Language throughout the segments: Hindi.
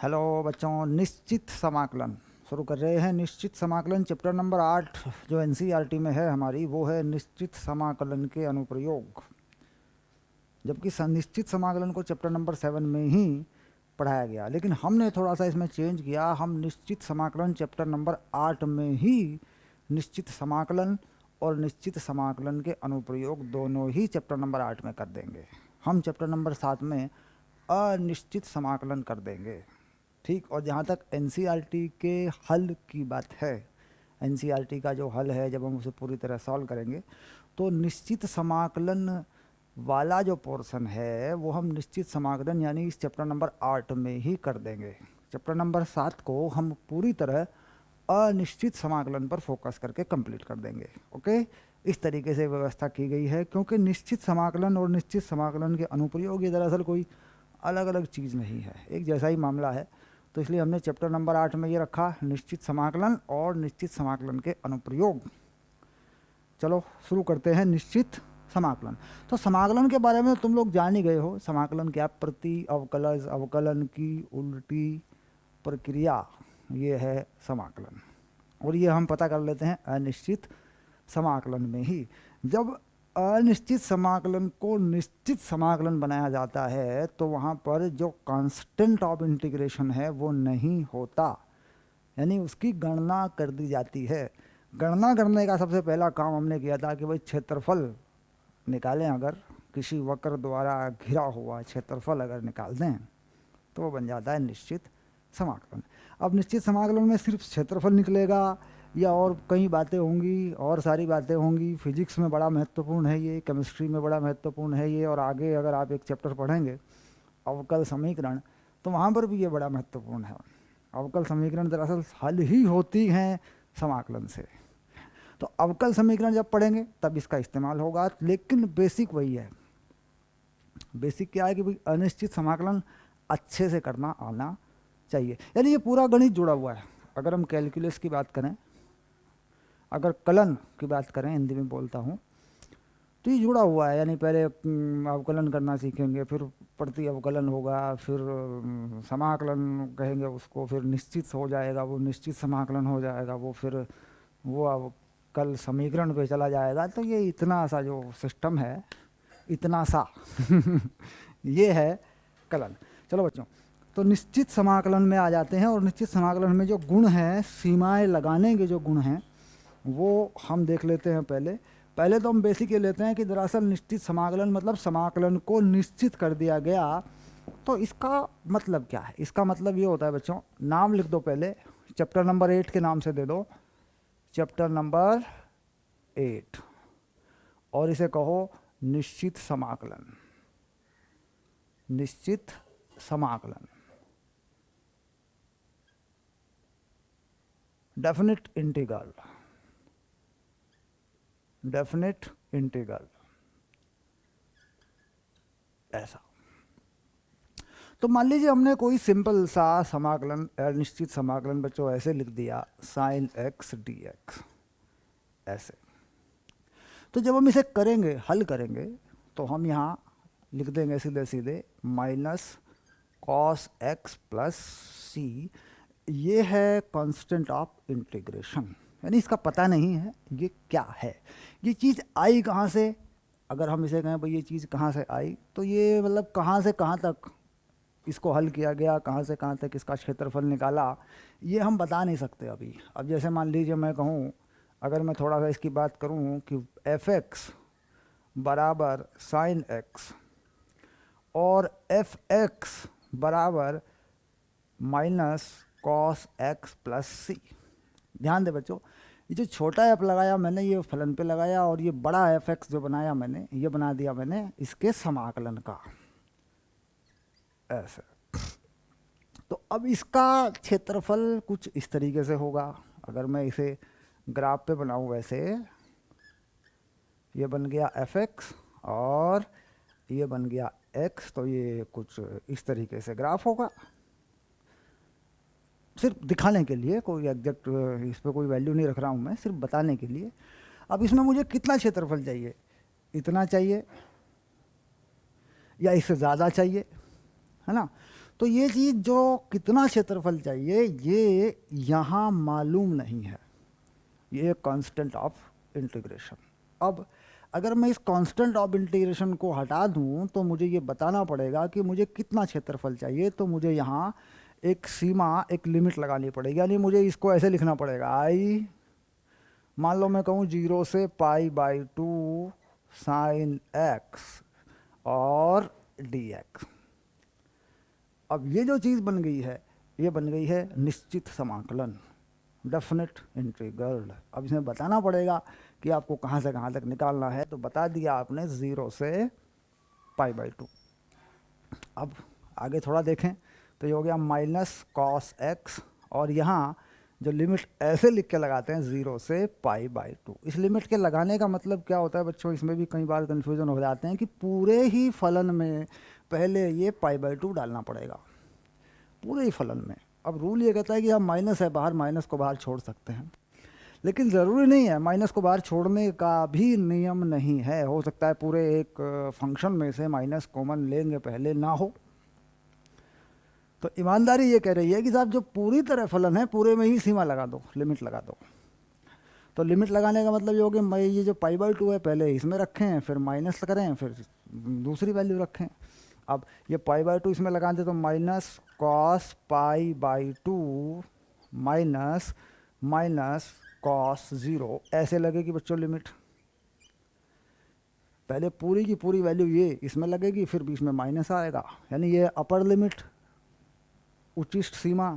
हेलो बच्चों, निश्चित समाकलन शुरू कर रहे हैं। निश्चित समाकलन चैप्टर नंबर 8 जो एनसीईआरटी में है हमारी, वो है निश्चित समाकलन के अनुप्रयोग। जबकि निश्चित समाकलन को चैप्टर नंबर 7 में ही पढ़ाया गया, लेकिन हमने थोड़ा सा इसमें चेंज किया। हम निश्चित समाकलन चैप्टर नंबर 8 में ही निश्चित समाकलन और निश्चित समाकलन के अनुप्रयोग दोनों ही चैप्टर नंबर 8 में कर देंगे। हम चैप्टर नंबर 7 में अनिश्चित समाकलन कर देंगे, ठीक। और जहाँ तक एनसीईआरटी के हल की बात है, एनसीईआरटी का जो हल है, जब हम उसे पूरी तरह सॉल्व करेंगे तो निश्चित समाकलन वाला जो पोर्शन है वो हम निश्चित समाकलन यानी इस चैप्टर नंबर 8 में ही कर देंगे। चैप्टर नंबर 7 को हम पूरी तरह अनिश्चित समाकलन पर फोकस करके कंप्लीट कर देंगे। ओके, इस तरीके से व्यवस्था की गई है, क्योंकि निश्चित समाकलन और निश्चित समाकलन के अनुप्रयोग ये दरअसल कोई अलग अलग चीज़ नहीं है, एक जैसा ही मामला है। तो इसलिए हमने चैप्टर नंबर 8 में ये रखा, निश्चित समाकलन और निश्चित समाकलन के अनुप्रयोग। चलो शुरू करते हैं निश्चित समाकलन। तो समाकलन के बारे में तुम लोग जान ही गए हो। समाकलन क्या? प्रति अवकलज अवकलन की उल्टी प्रक्रिया, ये है समाकलन। और ये हम पता कर लेते हैं अनिश्चित समाकलन में ही। जब अनिश्चित समाकलन को निश्चित समाकलन बनाया जाता है तो वहाँ पर जो कांस्टेंट ऑफ इंटीग्रेशन है वो नहीं होता, यानी उसकी गणना कर दी जाती है। गणना करने का सबसे पहला काम हमने किया था कि भाई क्षेत्रफल निकालें। अगर किसी वक्र द्वारा घिरा हुआ क्षेत्रफल अगर निकाल दें तो वो बन जाता है निश्चित समाकलन। अब निश्चित समाकलन में सिर्फ क्षेत्रफल निकलेगा या और कई बातें होंगी, और सारी बातें होंगी। फिजिक्स में बड़ा महत्वपूर्ण है ये, केमिस्ट्री में बड़ा महत्वपूर्ण है ये, और आगे अगर आप एक चैप्टर पढ़ेंगे अवकल समीकरण तो वहाँ पर भी ये बड़ा महत्वपूर्ण है। अवकल समीकरण दरअसल हल ही होती हैं समाकलन से। तो अवकल समीकरण जब पढ़ेंगे तब इसका इस्तेमाल होगा, लेकिन बेसिक वही है। बेसिक क्या है कि भाई अनिश्चित समाकलन अच्छे से करना आना चाहिए, यानी ये पूरा गणित जुड़ा हुआ है। अगर हम कैलकुलस की बात करें, अगर कलन की बात करें, हिंदी में बोलता हूँ, तो ये जुड़ा हुआ है। यानी पहले अवकलन करना सीखेंगे, फिर प्रति अवकलन होगा, फिर समाकलन कहेंगे उसको, फिर निश्चित हो जाएगा, वो निश्चित समाकलन हो जाएगा, वो फिर वो अवकल समीकरण पे चला जाएगा। तो ये इतना सा जो सिस्टम है, इतना सा ये है कलन। चलो बच्चों, तो निश्चित समाकलन में आ जाते हैं। और निश्चित समाकलन में जो गुण हैं, सीमाएं लगाने के जो गुण हैं, वो हम देख लेते हैं। पहले तो हम बेसिक ये लेते हैं कि दरअसल निश्चित समाकलन मतलब समाकलन को निश्चित कर दिया गया। तो इसका मतलब क्या है? इसका मतलब ये होता है बच्चों, नाम लिख दो पहले, चैप्टर नंबर 8 के नाम से दे दो, चैप्टर नंबर 8, और इसे कहो निश्चित समाकलन। निश्चित समाकलन, डेफिनिट इंटीग्रल, डेफिनिट इंटीग्रल, ऐसा। तो मान लीजिए हमने कोई सिंपल सा समाकलन, निश्चित समाकलन बच्चों ऐसे लिख दिया, साइन एक्स डी एक्स, ऐसे। तो जब हम इसे करेंगे, हल करेंगे, तो हम यहाँ लिख देंगे सीधे सीधे माइनस कॉस एक्स प्लस सी। ये है कांस्टेंट ऑफ इंटीग्रेशन, यानी इसका पता नहीं है ये क्या है, ये चीज़ आई कहाँ से। अगर हम इसे कहें भाई ये चीज़ कहाँ से आई, तो ये मतलब कहाँ से कहाँ तक इसको हल किया गया, कहाँ से कहाँ तक इसका क्षेत्रफल निकाला, ये हम बता नहीं सकते अभी। अब जैसे मान लीजिए मैं कहूँ, अगर मैं थोड़ा सा इसकी बात करूँ कि एफ एक्स बराबर साइन एक्स और एफ एक्स बराबर माइनस कॉस एक्स प्लस सी। ध्यान दे बच्चों, ये जो छोटा एफ लगाया मैंने ये फलन पे लगाया, और ये बड़ा एफ एक्स जो बनाया मैंने, ये बना दिया मैंने इसके समाकलन का, ऐसे। तो अब इसका क्षेत्रफल कुछ इस तरीके से होगा। अगर मैं इसे ग्राफ पे बनाऊं वैसे, ये बन गया एफ एक्स और ये बन गया एक्स, तो ये कुछ इस तरीके से ग्राफ होगा। सिर्फ दिखाने के लिए, कोई एग्जैक्ट इस पर कोई वैल्यू नहीं रख रहा हूँ मैं, सिर्फ बताने के लिए। अब इसमें मुझे कितना क्षेत्रफल चाहिए? इतना चाहिए या इससे ज़्यादा चाहिए, है ना? तो ये चीज़ जो कितना क्षेत्रफल चाहिए ये यहाँ मालूम नहीं है, ये कांस्टेंट ऑफ इंटीग्रेशन। अब अगर मैं इस कांस्टेंट ऑफ इंटीग्रेशन को हटा दूं तो मुझे ये बताना पड़ेगा कि मुझे कितना क्षेत्रफल चाहिए, तो मुझे यहाँ एक सीमा, एक लिमिट लगानी पड़ेगी। यानी मुझे इसको ऐसे लिखना पड़ेगा, आई, मान लो मैं कहूँ 0 से π/2 साइन एक्स और dx। अब ये जो चीज़ बन गई है ये बन गई है निश्चित समाकलन, डेफिनेट इंटीग्रल। अब इसमें बताना पड़ेगा कि आपको कहाँ से कहाँ तक निकालना है, तो बता दिया आपने 0 से π/2। अब आगे थोड़ा देखें तो ये हो गया माइनस कॉस एक्स, और यहाँ जो लिमिट ऐसे लिख के लगाते हैं 0 से π/2। इस लिमिट के लगाने का मतलब क्या होता है बच्चों, इसमें भी कई बार कन्फ्यूज़न हो जाते हैं कि पूरे ही फलन में पहले ये π/2 डालना पड़ेगा, पूरे ही फलन में। अब रूल ये कहता है कि आप माइनस है बाहर, माइनस को बाहर छोड़ सकते हैं, लेकिन ज़रूरी नहीं है, माइनस को बाहर छोड़ने का भी नियम नहीं है। हो सकता है पूरे एक फंक्शन में से माइनस कॉमन लेंगे पहले ना हो। तो ईमानदारी ये कह रही है कि साहब जो पूरी तरह फलन है पूरे में ही सीमा लगा दो, लिमिट लगा दो। तो लिमिट लगाने का मतलब ये हो गया, मैं ये जो π/2 है पहले इसमें रखें, फिर माइनस करें, फिर दूसरी वैल्यू रखें। अब ये π/2 इसमें लगा दें तो minus cos π/2 minus minus cos 0 ऐसे लगेगी बच्चों लिमिट। पहले पूरी की पूरी वैल्यू ये इसमें लगेगी, फिर बीच में माइनस आएगा, यानी ये अपर लिमिट उच्चिष्ट सीमा,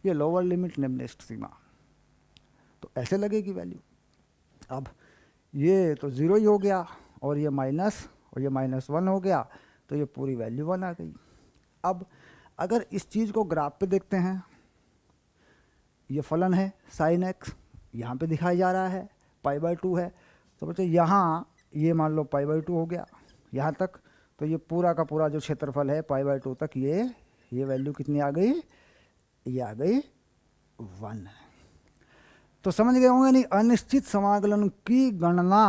ये लोअर लिमिट निम्निष्ट सीमा, तो ऐसे लगेगी वैल्यू। अब ये तो 0 ही हो गया, और ये माइनस, और ये -1 हो गया, तो ये पूरी वैल्यू 1 आ गई। अब अगर इस चीज़ को ग्राफ पे देखते हैं, ये फलन है साइन एक्स, यहाँ पे दिखाया जा रहा है π/2 है, तो बच्चों यहाँ ये मान लो π/2 हो गया यहाँ तक, तो ये पूरा का पूरा जो क्षेत्रफल है π/2 तक, ये वैल्यू कितनी आ गई, ये आ गई 1। तो समझ गए होंगे नहीं, अनिश्चित समाकलन की गणना,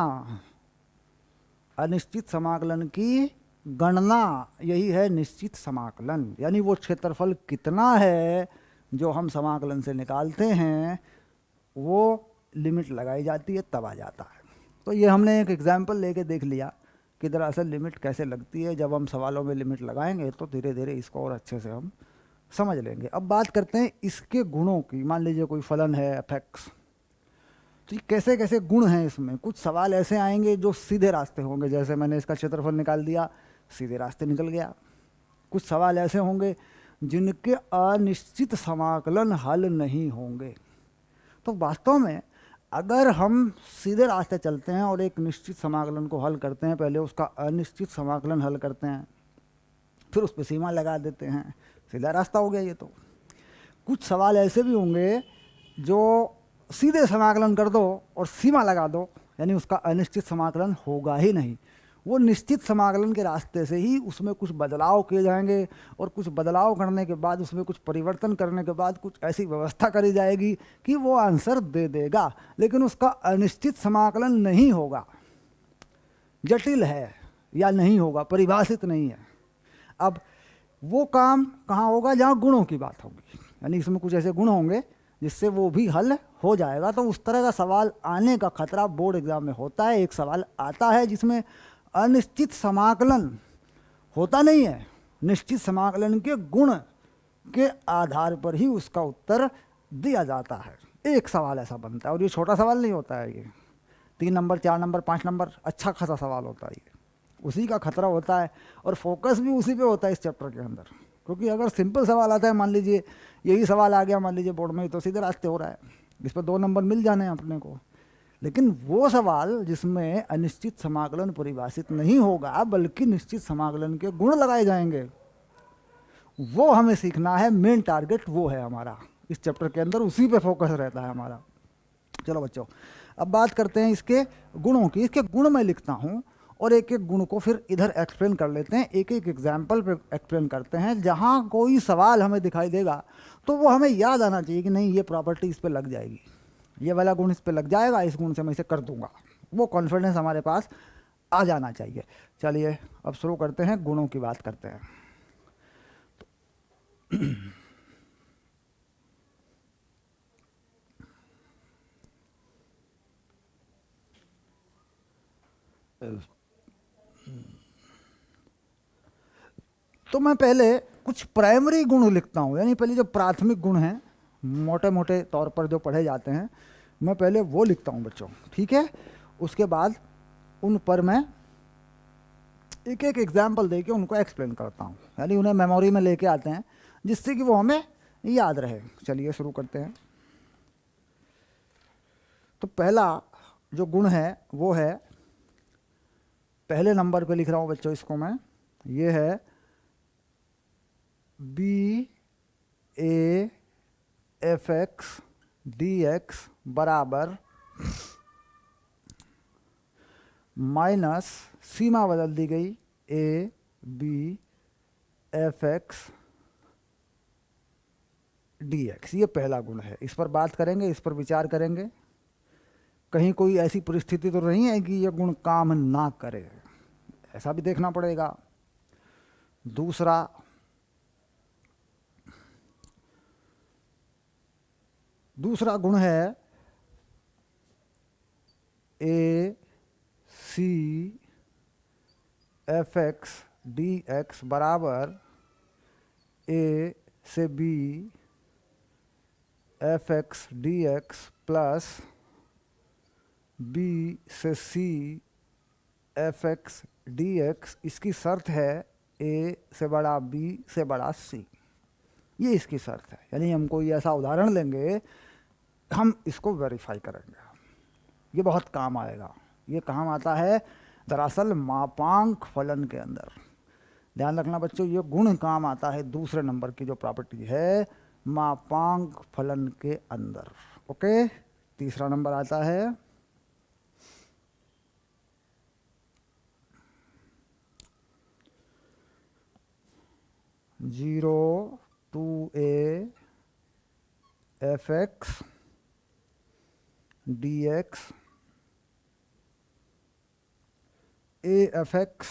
अनिश्चित समाकलन की गणना यही है निश्चित समाकलन। यानी वो क्षेत्रफल कितना है जो हम समाकलन से निकालते हैं, वो लिमिट लगाई जाती है तब आ जाता है। तो ये हमने एक एग्जाम्पल लेके देख लिया कि दरअसल लिमिट कैसे लगती है। जब हम सवालों में लिमिट लगाएंगे तो धीरे धीरे इसको और अच्छे से हम समझ लेंगे। अब बात करते हैं इसके गुणों की। मान लीजिए कोई फलन है f(x), तो कैसे कैसे गुण हैं इसमें। कुछ सवाल ऐसे आएंगे जो सीधे रास्ते होंगे, जैसे मैंने इसका क्षेत्रफल निकाल दिया, सीधे रास्ते निकल गया। कुछ सवाल ऐसे होंगे जिनके अनिश्चित समाकलन हल नहीं होंगे। तो वास्तव में अगर हम सीधे रास्ते चलते हैं और एक निश्चित समाकलन को हल करते हैं, पहले उसका अनिश्चित समाकलन हल करते हैं, फिर उस पर सीमा लगा देते हैं, सीधा रास्ता हो गया ये तो। कुछ सवाल ऐसे भी होंगे जो सीधे समाकलन कर दो और सीमा लगा दो, यानी उसका अनिश्चित समाकलन होगा ही नहीं। वो निश्चित समाकलन के रास्ते से ही उसमें कुछ बदलाव किए जाएंगे, और कुछ बदलाव करने के बाद, उसमें कुछ परिवर्तन करने के बाद कुछ ऐसी व्यवस्था करी जाएगी कि वो आंसर दे देगा, लेकिन उसका अनिश्चित समाकलन नहीं होगा, जटिल है या नहीं होगा, परिभाषित नहीं है। अब वो काम कहाँ होगा, जहाँ गुणों की बात होगी, यानी इसमें कुछ ऐसे गुण होंगे जिससे वो भी हल हो जाएगा। तो उस तरह का सवाल आने का खतरा बोर्ड एग्जाम में होता है। एक सवाल आता है जिसमें अनिश्चित समाकलन होता नहीं है, निश्चित समाकलन के गुण के आधार पर ही उसका उत्तर दिया जाता है। एक सवाल ऐसा बनता है, और ये छोटा सवाल नहीं होता है, ये 3 नंबर 4 नंबर 5 नंबर अच्छा खासा सवाल होता है ये। उसी का खतरा होता है, और फोकस भी उसी पे होता है इस चैप्टर के अंदर। क्योंकि अगर सिंपल सवाल आता है, मान लीजिए यही सवाल आ गया मान लीजिए बोर्ड में, तो सीधे रास्ते हो रहा है, इस पर 2 नंबर मिल जाने हैं अपने को। लेकिन वो सवाल जिसमें अनिश्चित समाकलन परिभाषित नहीं होगा, बल्कि निश्चित समाकलन के गुण लगाए जाएंगे, वो हमें सीखना है। मेन टारगेट वो है हमारा इस चैप्टर के अंदर, उसी पे फोकस रहता है हमारा। चलो बच्चों, अब बात करते हैं इसके गुणों की। इसके गुण मैं लिखता हूँ, और एक एक गुण को फिर इधर एक्सप्लेन कर लेते हैं, एक एक एग्जाम्पल पे एक्सप्लेन करते हैं। जहाँ कोई सवाल हमें दिखाई देगा तो वो हमें याद आना चाहिए कि नहीं, ये प्रॉपर्टी इस पे लग जाएगी, ये वाला गुण इस पे लग जाएगा, इस गुण से मैं इसे कर दूंगा। वो कॉन्फिडेंस हमारे पास आ जाना चाहिए। चलिए अब शुरू करते हैं, गुणों की बात करते हैं। तो मैं पहले कुछ प्राइमरी गुण लिखता हूँ, यानी पहले जो प्राथमिक गुण हैं मोटे मोटे तौर पर जो पढ़े जाते हैं, मैं पहले वो लिखता हूँ बच्चों, ठीक है। उसके बाद उन पर मैं एक एक एग्जाम्पल देके उनको एक्सप्लेन करता हूँ, यानी उन्हें मेमोरी में लेके आते हैं जिससे कि वो हमें याद रहे। चलिए शुरू करते हैं। तो पहला जो गुण है वो है, पहले नंबर पे लिख रहा हूँ बच्चों इसको मैं, ये है B A F X D X बराबर माइनस, सीमा बदल दी गई, A B F X D X. ये पहला गुण है, इस पर बात करेंगे, इस पर विचार करेंगे। कहीं कोई ऐसी परिस्थिति तो नहीं है कि ये गुण काम ना करे, ऐसा भी देखना पड़ेगा। दूसरा गुण है A C F X D X बराबर ए से B F X D X plus B से C F X D X. इसकी शर्त है ए से बड़ा बी से बड़ा सी, ये इसकी शर्त है। यानी हम कोई ऐसा उदाहरण लेंगे, हम इसको वेरीफाई करेंगे, ये बहुत काम आएगा। ये काम आता है दरअसल मापांक फलन के अंदर। ध्यान रखना बच्चों, ये गुण काम आता है दूसरे नंबर की जो प्रॉपर्टी है मापांक फलन के अंदर। ओके, तीसरा नंबर आता है zero to A F X D X A F X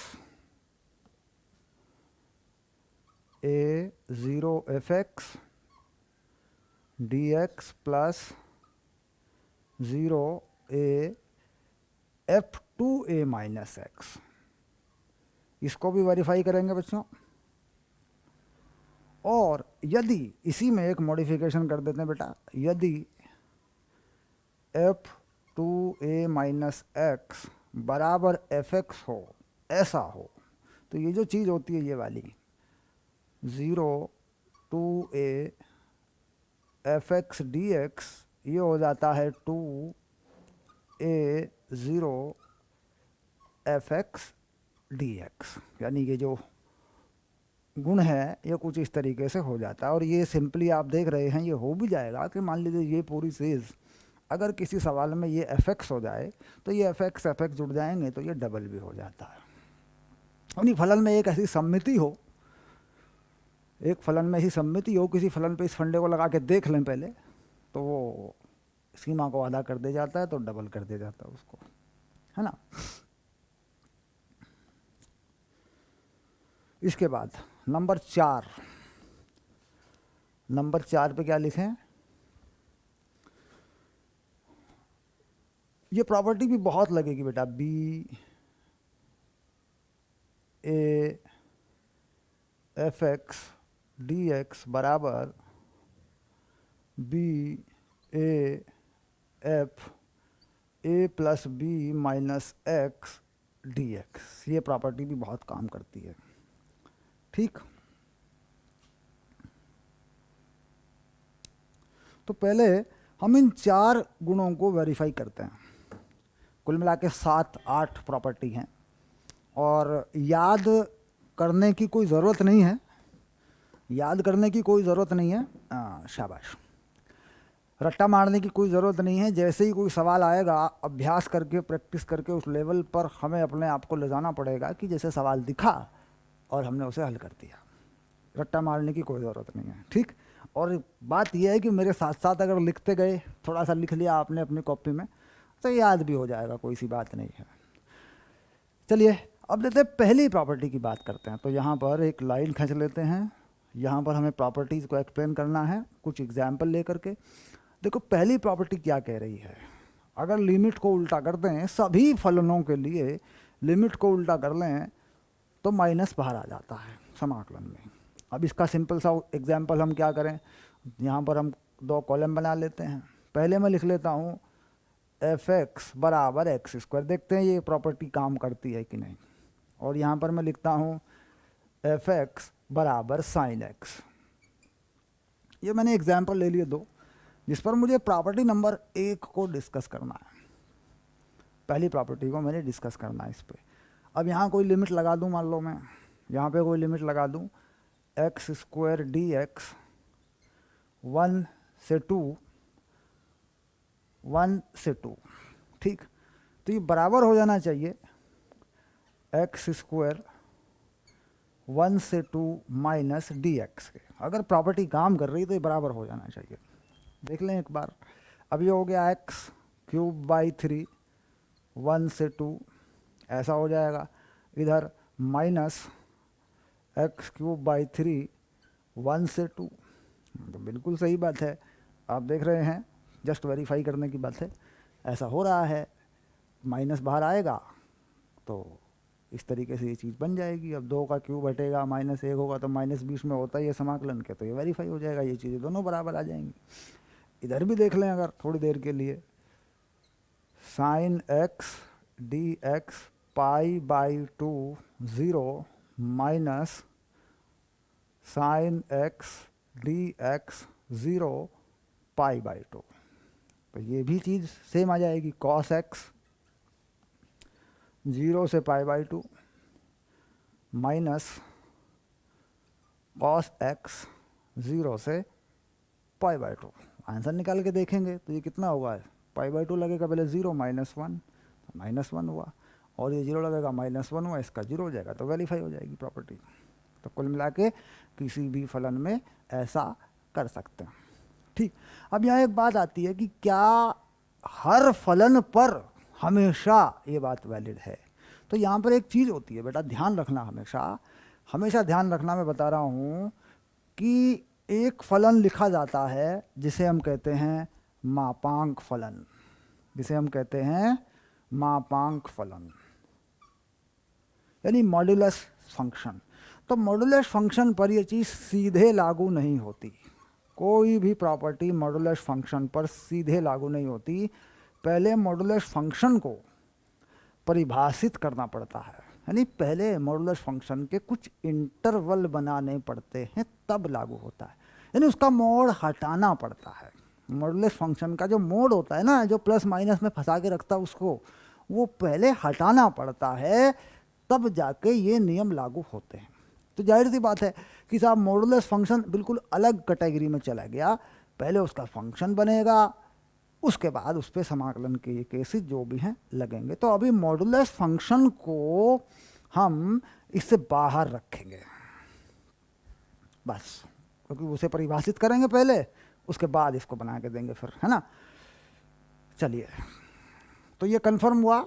A zero F X D X plus zero A F two A minus X. इसको भी वेरीफाई करेंगे बच्चों। और यदि इसी में एक मॉडिफिकेशन कर देते हैं बेटा, यदि F two A minus x बराबर एफ एक्स हो, ऐसा हो, तो ये जो चीज़ होती है ये वाली zero to A F X D X, ये हो जाता है two A zero F X D X. यानी ये जो गुण है ये कुछ इस तरीके से हो जाता है। और ये सिंपली आप देख रहे हैं, ये हो भी जाएगा कि मान लीजिए ये पूरी चीज़ अगर किसी सवाल में ये एफ एक्स हो जाए तो ये एफ एक्स जुड़ जाएंगे तो ये डबल भी हो जाता है। यानी फलन में एक ऐसी सम्मिति हो, एक फलन में ऐसी सम्मिति हो, किसी फलन पे इस फंडे को लगा के देख लें पहले, तो वो सीमा को आधा कर दे जाता है, तो डबल कर दे जाता है उसको, है ना। इसके बाद नंबर 4, नंबर 4 पे क्या लिखें, ये प्रॉपर्टी भी बहुत लगेगी बेटा, B A F X D X बराबर B A F A plus B minus X D X. ये प्रॉपर्टी भी बहुत काम करती है, ठीक। तो पहले हम इन 4 गुणों को वेरीफाई करते हैं। कुल मिला के 7-8 प्रॉपर्टी हैं और याद करने की कोई ज़रूरत नहीं है, याद करने की कोई ज़रूरत नहीं है, शाबाश, रट्टा मारने की कोई ज़रूरत नहीं है। जैसे ही कोई सवाल आएगा, अभ्यास करके प्रैक्टिस करके उस लेवल पर हमें अपने आप को ले जाना पड़ेगा कि जैसे सवाल दिखा और हमने उसे हल कर दिया। रट्टा मारने की कोई ज़रूरत नहीं है, ठीक। और बात यह है कि मेरे साथ साथ अगर लिखते गए, थोड़ा सा लिख लिया आपने अपनी कॉपी में, तो याद भी हो जाएगा, कोई सी बात नहीं है। चलिए अब लेते हैं पहली प्रॉपर्टी की बात करते हैं। तो यहाँ पर एक लाइन खींच लेते हैं, यहाँ पर हमें प्रॉपर्टीज़ को एक्सप्लेन करना है कुछ एग्जाम्पल लेकर के। देखो पहली प्रॉपर्टी क्या कह रही है, अगर लिमिट को उल्टा कर दें, सभी फलनों के लिए लिमिट को उल्टा कर लें, तो माइनस बाहर आ जाता है समाकलन में। अब इसका सिंपल सा एग्जाम्पल हम क्या करें, यहाँ पर हम दो कॉलम बना लेते हैं। पहले मैं लिख लेता हूँ एफ एक्स बराबर एक्स स्क्वायर, देखते हैं ये प्रॉपर्टी काम करती है कि नहीं। और यहाँ पर मैं लिखता हूँ एफ एक्स बराबर साइन एक्स। ये मैंने एग्जाम्पल ले लिए दो, जिस पर मुझे प्रॉपर्टी नंबर 1 को डिस्कस करना है। पहली प्रॉपर्टी को मैंने डिस्कस करना है इस पर। अब यहाँ कोई लिमिट लगा दूँ, मान लो मैं यहाँ पे कोई लिमिट लगा दूँ एक्स स्क्वायर डी एक्स 1 से 2, 1 से 2, ठीक। तो ये बराबर हो जाना चाहिए एक्स स्क्वायर 1 से 2 माइनस डी एक्स के। अगर प्रॉपर्टी काम कर रही तो ये बराबर हो जाना चाहिए। देख लें एक बार। अब ये हो गया एक्स क्यूब बाई 3 1 से 2, ऐसा हो जाएगा। इधर माइनस एक्स क्यूब बाई 3 1 से 2, तो बिल्कुल सही बात है। आप देख रहे हैं, जस्ट वेरीफाई करने की बात है, ऐसा हो रहा है। माइनस बाहर आएगा तो इस तरीके से ये चीज़ बन जाएगी। अब 2 का क्यूब हटेगा, माइनस 1 होगा तो माइनस बीच में होता ही है समाकलन के, तो ये वेरीफाई हो जाएगा। ये चीज़ें दोनों बराबर आ जाएंगी। इधर भी देख लें अगर थोड़ी देर के लिए, sine x D x pi by 2 0 minus sine x D x 0 pi by 2, तो ये भी चीज़ सेम आ जाएगी। कॉस एक्स 0 से pi by 2 minus cos x 0 से पाई बाई 2। आंसर निकाल के देखेंगे तो ये कितना होगा, पाई बाई 2 लगेगा पहले 0 माइनस 1, माइनस 1 हुआ, और ये 0 लगेगा माइनस 1 हुआ, इसका 0 हो जाएगा, तो वेरीफाई हो जाएगी प्रॉपर्टी। तो कुल मिला के किसी भी फलन में ऐसा कर सकते हैं, ठीक। अब यहाँ एक बात आती है कि क्या हर फलन पर हमेशा ये बात वैलिड है। तो यहाँ पर एक चीज़ होती है बेटा, ध्यान रखना, हमेशा हमेशा ध्यान रखना। मैं बता रहा हूँ कि एक फलन लिखा जाता है जिसे हम कहते हैं मापांक फलन, जिसे हम कहते हैं मापांक फलन, यानी मॉड्यूलस फंक्शन। तो मॉड्यूलस फंक्शन पर यह चीज़ सीधे लागू नहीं होती। कोई भी प्रॉपर्टी मॉड्यूलस फंक्शन पर सीधे लागू नहीं होती। पहले मॉड्यूलस फंक्शन को परिभाषित करना पड़ता है, यानी पहले मॉड्यूलस फंक्शन के कुछ इंटरवल बनाने पड़ते हैं, तब लागू होता है। यानी उसका मोड हटाना पड़ता है। मॉड्यूलस फंक्शन का जो मोड होता है ना, जो प्लस माइनस में फंसा के रखता है उसको, वो पहले हटाना पड़ता है, तब जाके ये नियम लागू होते हैं। तो जाहिर सी बात है कि साहब मॉड्यूलस फंक्शन बिल्कुल अलग कैटेगरी में चला गया। पहले उसका फंक्शन बनेगा, उसके बाद उस पर समाकलन के ये केसेस जो भी हैं लगेंगे। तो अभी मॉड्यूलस फंक्शन को हम इससे बाहर रखेंगे बस, क्योंकि उसे परिभाषित करेंगे पहले, उसके बाद इसको बना के देंगे फिर, है ना। चलिए, तो ये कंफर्म हुआ।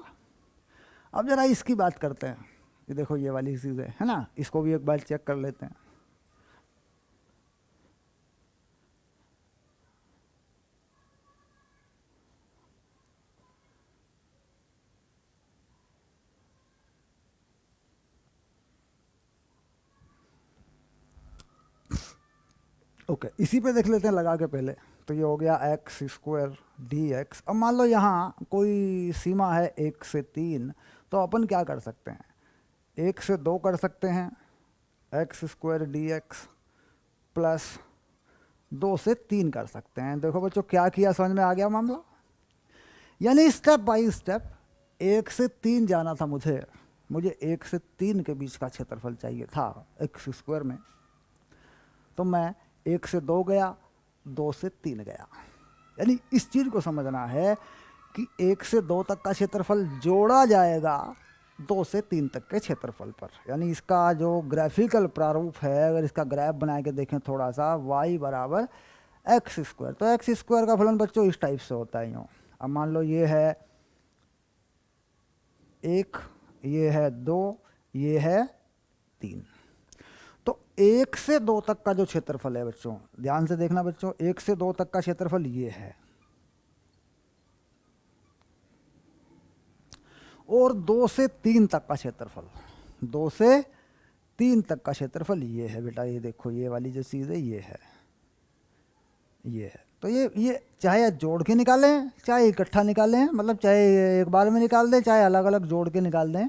अब जरा इसकी बात करते हैं। ये देखो ये वाली चीज़ है ना, इसको भी एक बार चेक कर लेते हैं। ओके, इसी पे देख लेते हैं लगा के पहले। तो ये हो गया एक्स स्क्वायर डी एक्स। अब मान लो यहाँ कोई सीमा है 1 से 3, तो अपन क्या कर सकते हैं, 1 से 2 कर सकते हैं x square D X, plus 2 से 3 कर सकते हैं। देखो बच्चों क्या किया, समझ में आ गया मामला। यानी स्टेप बाय स्टेप 1 से 3 जाना था मुझे 1 से 3 के बीच का क्षेत्रफल चाहिए था एक्स स्क्वायर में। तो मैं 1 से 2 गया, 2 से 3 गया। यानी इस चीज़ को समझना है कि 1 से 2 तक का क्षेत्रफल जोड़ा जाएगा 2 से 3 तक के क्षेत्रफल पर। यानी इसका जो ग्राफिकल प्रारूप है, अगर इसका ग्राफ बना के देखें थोड़ा सा, y बराबर एक्स स्क्वायर। तो एक्स स्क्वायर का फलन बच्चों इस टाइप से होता है यूँ। अब मान लो ये है 1, ये है 2, ये है 3। तो 1 से 2 तक का जो क्षेत्रफल है बच्चों, ध्यान से देखना बच्चों, 1 से 2 तक का क्षेत्रफल ये है, और 2 से 3 तक का क्षेत्रफल, 2 से 3 तक का क्षेत्रफल ये है बेटा, ये देखो ये वाली जो चीज़ है ये है, ये है। तो ये चाहे जोड़ के निकालें चाहे इकट्ठा निकालें, मतलब चाहे एक बार में निकाल दें चाहे अलग अलग जोड़ के निकाल दें।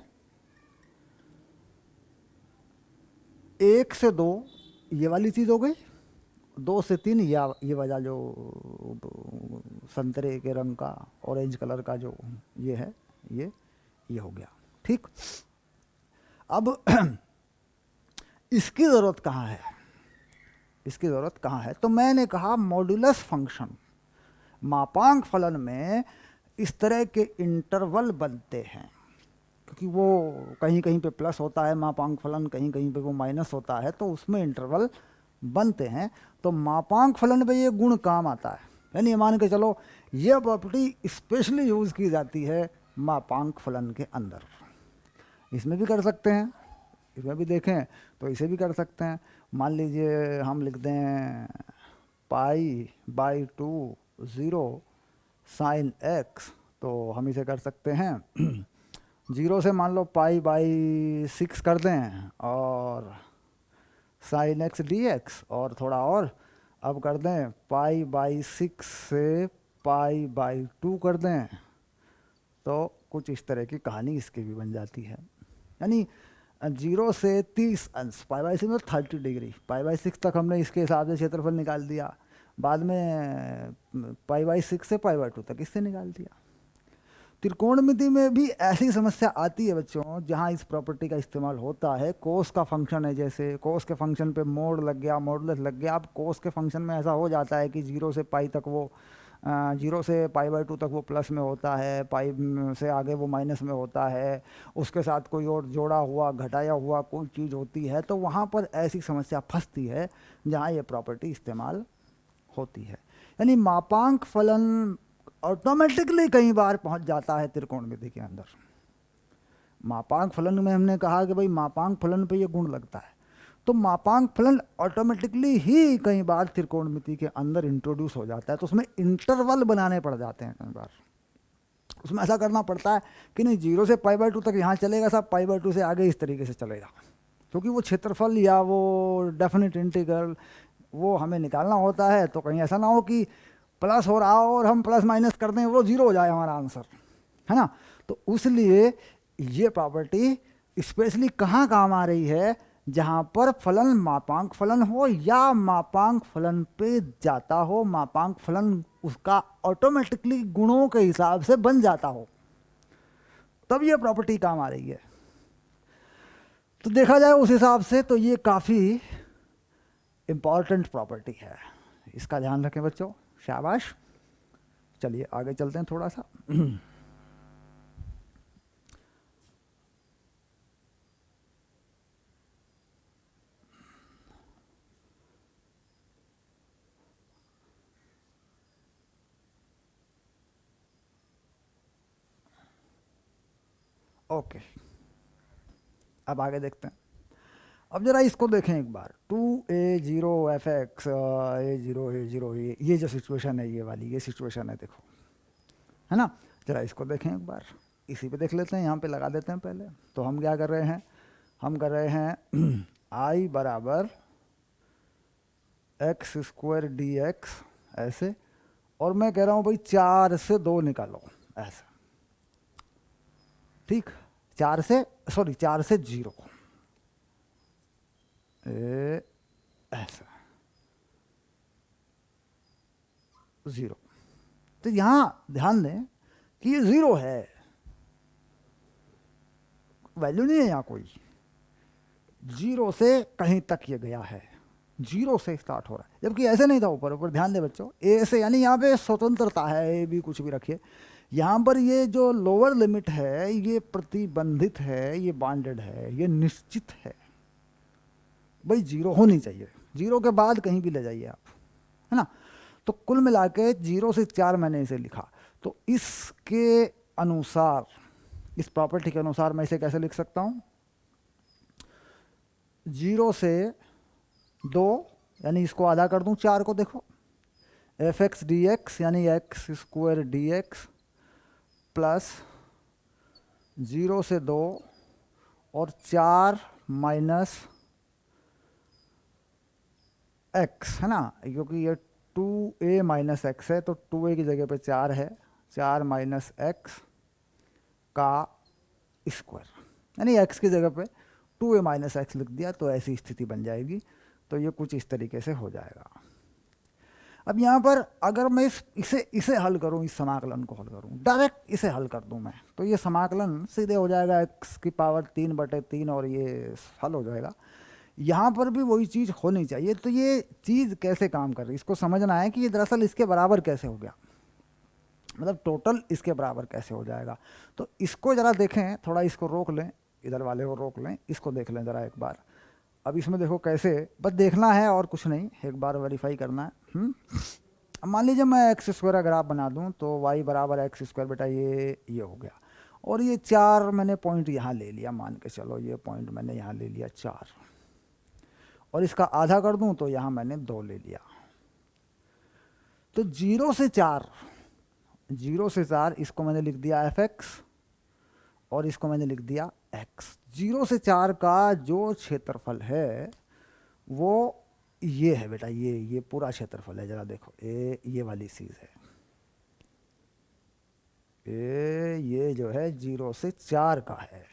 1 से 2 ये वाली चीज़ हो गई, 2 से 3 या ये वाला जो संतरे के रंग का ऑरेंज कलर का जो ये है ये हो गया। ठीक, अब इसकी ज़रूरत कहाँ है, इसकी ज़रूरत कहाँ है? तो मैंने कहा मॉड्यूलस फंक्शन, मापांक फलन में इस तरह के इंटरवल बनते हैं, क्योंकि वो कहीं कहीं पे प्लस होता है मापांक फलन, कहीं कहीं पे वो माइनस होता है, तो उसमें इंटरवल बनते हैं। तो मापांक फलन पे ये गुण काम आता है, यानी मान के चलो ये प्रॉपर्टी स्पेशली यूज़ की जाती है मापांक फलन के अंदर। इसमें भी कर सकते हैं, इसमें भी देखें तो इसे भी कर सकते हैं। मान लीजिए हम लिख दें π/2 0 sin x, तो हम इसे कर सकते हैं 0 से मान लो π/6 कर दें और sin x dx, और थोड़ा और अब कर दें π/6 से π/2 कर दें, तो कुछ इस तरह की कहानी इसकी भी बन जाती है। यानी 0 से 30 अंश, π/6 में 30 डिग्री, π/6 तक हमने इसके हिसाब से क्षेत्रफल निकाल दिया, बाद में π/6 से π/2 तक इससे निकाल दिया। त्रिकोणमिति में भी ऐसी समस्या आती है बच्चों, जहाँ इस प्रॉपर्टी का इस्तेमाल होता है। कोस का फंक्शन है, जैसे कोस के फंक्शन पे मोड लग गया, मॉडुलस लग गया। अब कोस के फंक्शन में ऐसा हो जाता है कि 0 से पाई तक वो 0 से π/2 तक वो प्लस में होता है, पाई से आगे वो माइनस में होता है, उसके साथ कोई और जोड़ा हुआ घटाया हुआ कोई चीज़ होती है, तो वहाँ पर ऐसी समस्या फंसती है जहाँ ये प्रॉपर्टी इस्तेमाल होती है। यानी मापांक फलन ऑटोमेटिकली कई बार पहुंच जाता है त्रिकोणमिति के अंदर। मापांक फलन में हमने कहा कि भाई मापांक फलन पे ये गुण लगता है, तो मापांक फलन ऑटोमेटिकली ही कई बार त्रिकोणमिति के अंदर इंट्रोड्यूस हो जाता है। तो उसमें इंटरवल बनाने पड़ जाते हैं कई बार, उसमें ऐसा करना पड़ता है कि नहीं 0 से π/2 तक यहाँ चलेगा, सब π/2 से आगे इस तरीके से चलेगा, क्योंकि वो क्षेत्रफल या वो डेफिनेट इंटीग्रल वो हमें निकालना होता है। तो कहीं ऐसा ना हो कि प्लस हो रहा हो और हम प्लस माइनस कर दें वो 0 हो जाए हमारा आंसर, है ना। तो उसलिए ये प्रॉपर्टी स्पेशली कहाँ काम आ रही है, जहाँ पर फलन मापांक फलन हो या मापांक फलन पे जाता हो, मापांक फलन उसका ऑटोमेटिकली गुणों के हिसाब से बन जाता हो, तब ये प्रॉपर्टी काम आ रही है। तो देखा जाए उस हिसाब से तो ये काफ़ी इम्पॉर्टेंट प्रॉपर्टी है, इसका ध्यान रखें बच्चों, शाबाश। चलिए आगे चलते हैं थोड़ा सा। ओके, अब आगे देखते हैं। अब जरा इसको देखें एक बार, 2a0 fx a0 ये जो सिचुएशन है, ये वाली ये सिचुएशन है, देखो, है ना। जरा इसको देखें एक बार, इसी पे देख लेते हैं, यहाँ पे लगा देते हैं पहले। तो हम क्या कर रहे हैं, हम कर रहे हैं i बराबर x² dx ऐसे, और मैं कह रहा हूँ भाई 4 से 2 निकालो ऐसे, ठीक, 4 से 0 ऐसा 0। तो यहाँ ध्यान दें कि ये 0 है, वैल्यू नहीं है यहाँ कोई, 0 से कहीं तक ये गया है, 0 से स्टार्ट हो रहा है, जबकि ऐसे नहीं था ऊपर ऊपर। ध्यान दें बच्चों, ए से, यानी यहाँ पे स्वतंत्रता है, ए भी कुछ भी रखिए, यहाँ पर ये जो लोअर लिमिट है ये प्रतिबंधित है, ये बाउंडेड है, ये निश्चित है भाई, 0 होनी चाहिए, 0 के बाद कहीं भी ले जाइए आप, है ना। तो कुल मिला के 0 से 4 मैंने इसे लिखा। तो इसके अनुसार, इस प्रॉपर्टी के अनुसार मैं इसे कैसे लिख सकता हूँ, 0 से 2 यानी इसको आधा कर दूँ 4 को, देखो fx dx यानी x² dx प्लस 0 से 2 और 4 माइनस एक्स है ना, क्योंकि ये 2a माइनस एक्स है तो 2a की जगह पे 4 है, 4 माइनस एक्स का स्क्वायर, यानी एक्स की जगह पे 2a माइनस एक्स लिख दिया तो ऐसी स्थिति बन जाएगी। तो ये कुछ इस तरीके से हो जाएगा। अब यहाँ पर अगर मैं इसे हल करूँ, इस समाकलन को हल करूँ, डायरेक्ट इसे हल कर दूँ मैं, तो ये समाकलन सीधे हो जाएगा एक्स की पावर 3/3 और ये हल हो जाएगा। यहाँ पर भी वही चीज़ होनी चाहिए। तो ये चीज़ कैसे काम कर रही है इसको समझना है कि ये दरअसल इसके बराबर कैसे हो गया, मतलब टोटल इसके बराबर कैसे हो जाएगा। तो इसको ज़रा देखें, थोड़ा इसको रोक लें, इधर वाले को रोक लें, इसको देख लें ज़रा एक बार। अब इसमें देखो कैसे, बस देखना है और कुछ नहीं, एक बार वेरीफाई करना है। अब मान लीजिए मैं एक्स स्क्वायर ग्राफ बना दूं तो वाई बराबर एक्स स्क्वायर, बेटा ये हो गया। और ये 4 मैंने पॉइंट यहाँ ले लिया, मान के चलो ये पॉइंट मैंने यहाँ ले लिया 4, और इसका आधा कर दूं तो यहाँ मैंने 2 ले लिया। तो 0 से 4 इसको मैंने लिख दिया एफ एक्स और इसको मैंने लिख दिया एक्स। 0 से 4 का जो क्षेत्रफल है वो ये है बेटा, ये पूरा क्षेत्रफल है। जरा देखो ये वाली चीज है, ये जो है 0 से 4 का है,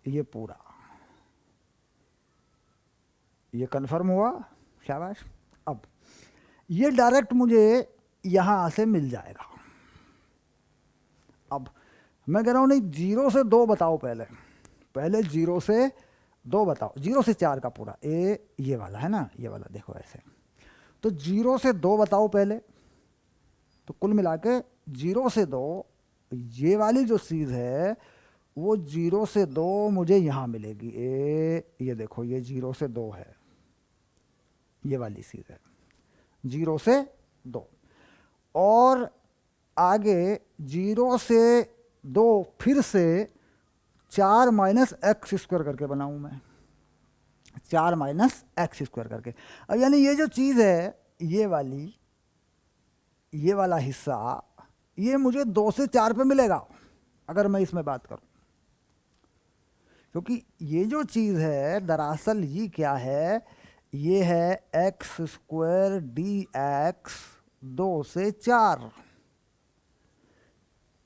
ये पूरा, ये कन्फर्म हुआ, शाबाश। अब ये डायरेक्ट मुझे यहां से मिल जाएगा। अब मैं कह रहा हूं नहीं, 0 से 2 बताओ, पहले 0 से 2 बताओ, 0 से 4 का पूरा ये वाला है ना, ये वाला देखो ऐसे। तो 0 से 2 बताओ पहले, तो कुल मिला के 0 से 2 ये वाली जो चीज़ है वो 0 से 2 मुझे यहाँ मिलेगी। ये देखो ये 0 से 2 है, ये वाली चीज़ है 0 से 2। और आगे 0 से 2 फिर से 4 माइनस एक्स स्क्वायर करके बनाऊँ मैं, 4 माइनस एक्स स्क्वायर करके। अब यानी ये जो चीज़ है ये वाली, ये वाला हिस्सा, ये मुझे 2 से 4 पे मिलेगा अगर मैं इसमें बात करूं, क्योंकि ये जो चीज़ है दरअसल ये क्या है, ये है एक्स स्क्वायर डी एक्स 2 से 4।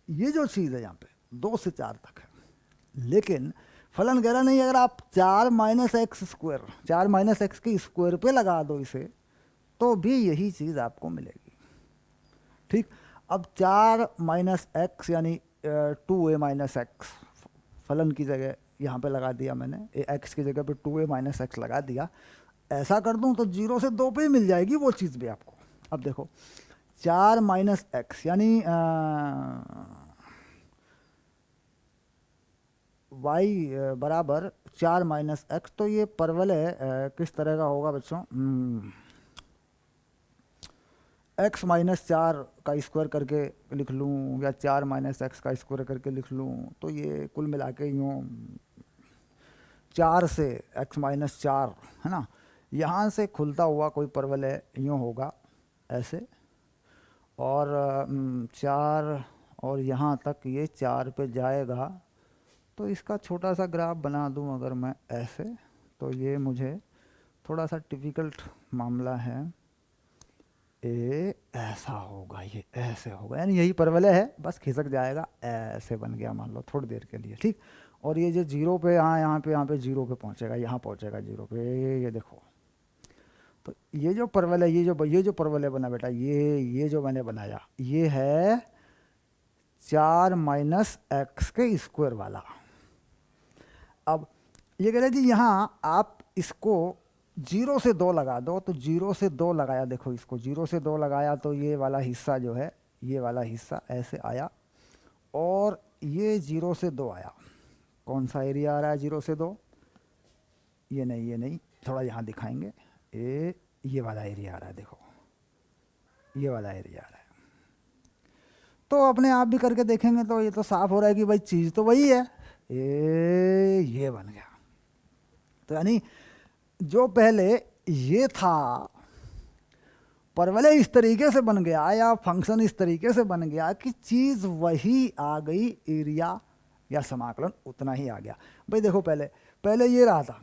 ये जो चीज़ है यहाँ पे 2 से 4 तक है, लेकिन फलन कह रहा नहीं, अगर आप 4 minus x square, 4 minus x के स्क्वायर पे लगा दो इसे, तो भी यही चीज़ आपको मिलेगी। ठीक, अब 4 माइनस एक्स यानी 2a माइनस एक्स, फलन की जगह यहाँ पे लगा दिया मैंने, एक्स की जगह पे 2a माइनस एक्स लगा दिया। ऐसा कर दूँ तो 0 से 2 पे ही मिल जाएगी वो चीज़ भी आपको। अब देखो 4 माइनस एक्स यानी y बराबर 4 माइनस एक्स, तो ये परवलय किस तरह का होगा बच्चों, x माइनस 4 का स्क्वायर करके लिख लूँ या 4 माइनस एक्स का स्क्वायर करके लिख लूँ, तो ये कुल मिला के यूँ 4 से x माइनस 4 है ना, यहाँ से खुलता हुआ कोई परवलय यूँ होगा ऐसे, और 4 और यहाँ तक ये 4 पे जाएगा। तो इसका छोटा सा ग्राफ बना दूँ अगर मैं ऐसे, तो ये मुझे थोड़ा सा डिफ़िकल्ट मामला है, ऐसा होगा, ये ऐसे होगा, यानी यही परवलय है, बस खिसक जाएगा, ऐसे बन गया मान लो थोड़ी देर के लिए। ठीक, और ये जो 0 पे यहाँ पे 0 पे पहुँचेगा, यहाँ पहुँचेगा 0 पे, ये देखो। तो ये जो परवलय, ये जो परवलय बना बेटा, ये जो मैंने बनाया ये है 4 माइनस एक्स के स्क्वायर वाला। अब ये कह रहे जी यहाँ आप इसको 0 से 2 लगा दो, तो 0 से 2 लगाया, देखो इसको 0 से 2 लगाया तो ये वाला हिस्सा जो है, ये वाला हिस्सा ऐसे आया, और ये 0 से 2 आया। कौन सा एरिया आ रहा है 0 से 2, ये नहीं, थोड़ा यहाँ दिखाएंगे, ये वाला एरिया आ रहा है, देखो ये वाला एरिया आ रहा है। तो अपने आप भी करके देखेंगे तो ये तो साफ हो रहा है कि भाई चीज़ तो वही है, ये बन गया। तो यानी जो पहले ये था परवलय इस तरीके से बन गया या फंक्शन इस तरीके से बन गया कि चीज़ वही आ गई, एरिया या समाकलन उतना ही आ गया। भाई देखो पहले ये रहा था,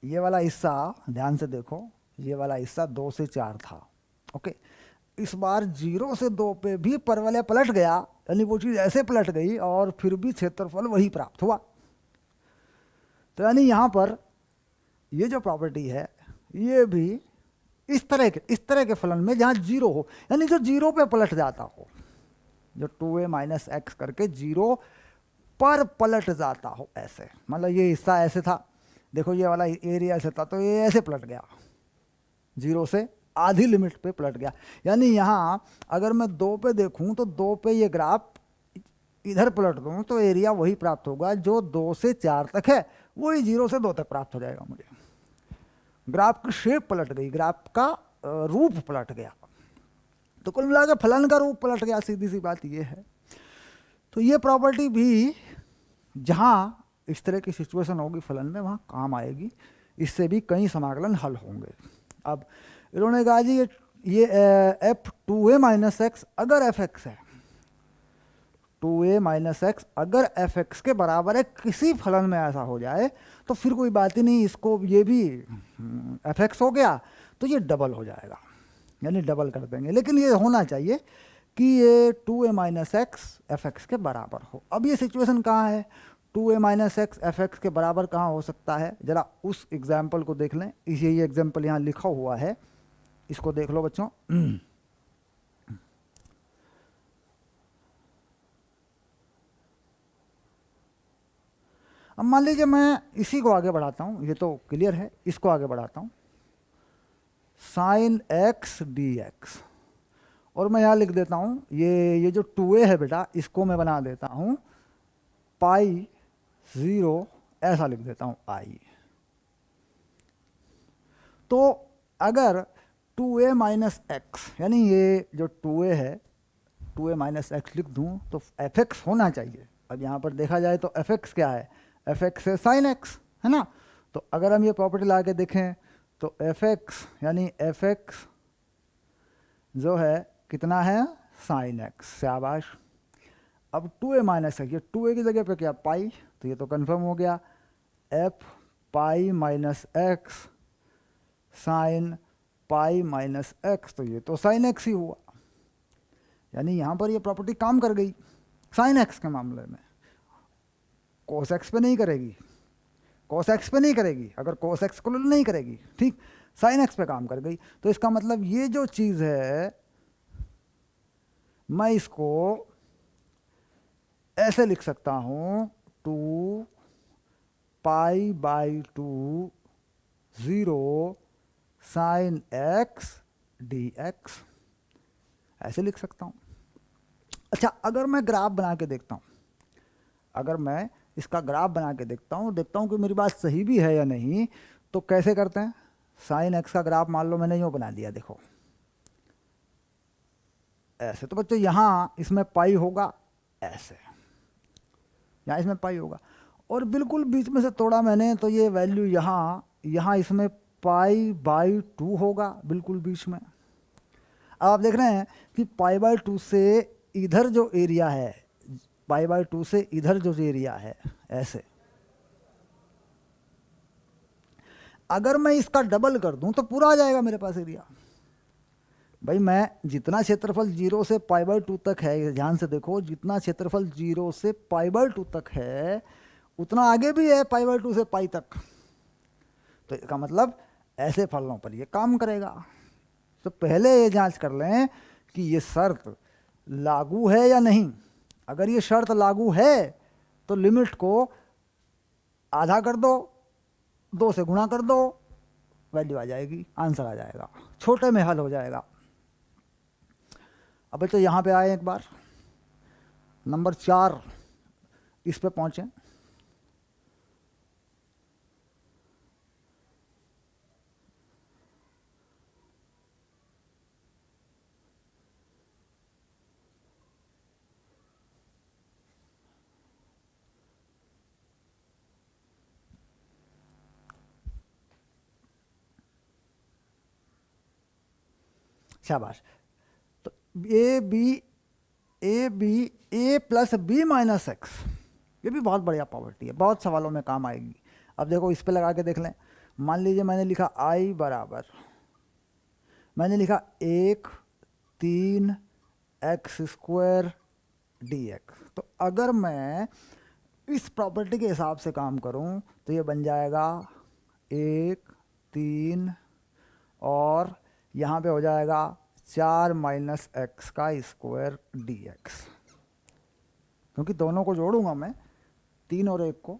ये वाला हिस्सा ध्यान से देखो, ये वाला हिस्सा 2 से 4 था। ओके, इस बार 0 से 2 पे भी परवलय पलट गया, यानी वो चीज़ ऐसे पलट गई और फिर भी क्षेत्रफल वही प्राप्त हुआ। तो यानी यहाँ पर ये जो प्रॉपर्टी है ये भी इस तरह के फलन में जहाँ 0 हो, यानी जो 0 पे पलट जाता हो, जो 2a माइनस एक्स करके 0 पर पलट जाता हो, ऐसे मतलब ये हिस्सा ऐसे था, देखो ये वाला एरिया ऐसे था, तो ये ऐसे पलट गया, 0 से आधी लिमिट पे पलट गया। यानी यहाँ अगर मैं 2 पे देखूं तो 2 पे ये ग्राफ इधर पलट दूं तो एरिया वही प्राप्त होगा जो 2 से 4 तक है, वही 0 से 2 तक प्राप्त हो जाएगा मुझे। ग्राफ की शेप पलट गई, ग्राफ का रूप पलट गया, तो कुल मिलाकर फलन का रूप पलट गया, सीधी सी बात ये है। तो ये प्रॉपर्टी भी जहाँ इस तरह की सिचुएशन होगी फलन में वहाँ काम आएगी, इससे भी कई समाकलन हल होंगे। अब इन्होंने कहा जी ये एफ 2a माइनस एक्स अगर एफ एक्स है, 2a माइनस एक्स अगर एफ एक्स के बराबर है, किसी फलन में ऐसा हो जाए तो फिर कोई बात ही नहीं, इसको ये भी एफ एक्स हो गया तो ये डबल हो जाएगा, यानी डबल कर देंगे। लेकिन ये होना चाहिए कि ये 2a minus x F x के बराबर हो। अब ये सिचुएशन कहाँ है, 2a minus x F x के बराबर कहाँ हो सकता है, ज़रा उस एग्जाम्पल को देख लें। ये एग्जाम्पल यहाँ लिखा हुआ है, इसको देख लो बच्चों। अब मान लीजिए मैं इसी को आगे बढ़ाता हूँ, ये तो क्लियर है, इसको आगे बढ़ाता हूँ, साइन एक्स डी एक्स, और मैं यहाँ लिख देता हूँ ये जो 2a है बेटा, इसको मैं बना देता हूँ पाई 0, ऐसा लिख देता हूँ आई। तो अगर 2a माइनस एक्स, यानी ये जो 2a है 2a माइनस एक्स लिख दूँ तो एफ एक्स होना चाहिए। अब यहाँ पर देखा जाए तो एफ एक्स क्या है, एफ एक्स है साइन एक्स, है ना। तो अगर हम ये प्रॉपर्टी ला के देखें तो एफ एक्स यानी एफ एक्स जो है कितना है, साइन एक्स, शाबाश। अब 2a माइनस एक्स, ये 2a की जगह पे क्या पाई, तो ये तो कंफर्म हो गया, F pi minus x sine pi minus x, तो ये तो साइन एक्स ही हुआ। यानी यहाँ पर ये प्रॉपर्टी काम कर गई साइन एक्स के मामले में, कोस एक्स पे नहीं करेगी, कोस एक्स पे नहीं करेगी, अगर कोस एक्स को नहीं करेगी, ठीक, साइन एक्स पे काम कर गई। तो इसका मतलब ये जो चीज़ है मैं इसको ऐसे लिख सकता हूँ 2 pi by 2 0 sine x D x, ऐसे लिख सकता हूँ। अच्छा, अगर मैं ग्राफ बना के देखता हूँ, अगर मैं इसका ग्राफ बना के देखता हूँ कि मेरी बात सही भी है या नहीं, तो कैसे करते हैं, साइन एक्स का ग्राफ मान लो मैंने यूँ बना दिया, देखो ऐसे। तो बच्चों यहाँ इसमें पाई होगा ऐसे, यहाँ इसमें पाई होगा, और बिल्कुल बीच में से तोड़ा मैंने तो ये वैल्यू यहाँ इसमें पाई बाई 2 होगा, बिल्कुल बीच में। अब आप देख रहे हैं कि पाई बाई 2 से इधर जो एरिया है, पाई बाई 2 से इधर जो एरिया है ऐसे, अगर मैं इसका डबल कर दूं तो पूरा आ जाएगा मेरे पास एरिया। भाई मैं जितना क्षेत्रफल 0 से पाई बाई 2 तक है, ध्यान से देखो, जितना क्षेत्रफल 0 से पाई बाई 2 तक है उतना आगे भी है पाई बाई 2 से पाई तक। तो इसका मतलब ऐसे फलनों पर ये काम करेगा। तो पहले ये जांच कर लें कि ये शर्त लागू है या नहीं। अगर ये शर्त लागू है तो लिमिट को आधा कर दो, 2 से गुणा कर दो, वैल्यू आ जाएगी, आंसर आ जाएगा, छोटे में हल हो जाएगा। अब बच्चों यहाँ पे आए एक बार, नंबर 4 इस पे पहुँचे। शाबाश। तो ए प्लस बी माइनस एक्स, ये भी बहुत बढ़िया प्रॉपर्टी है, बहुत सवालों में काम आएगी। अब देखो इस पे लगा के देख लें, मान लीजिए मैंने लिखा आई बराबर मैंने लिखा 1/3 x² dx। तो अगर मैं इस प्रॉपर्टी के हिसाब से काम करूं तो ये बन जाएगा 1/3 और यहाँ पे हो जाएगा 4 - x² dx। क्योंकि दोनों को जोड़ूंगा मैं, 3 और 1 को,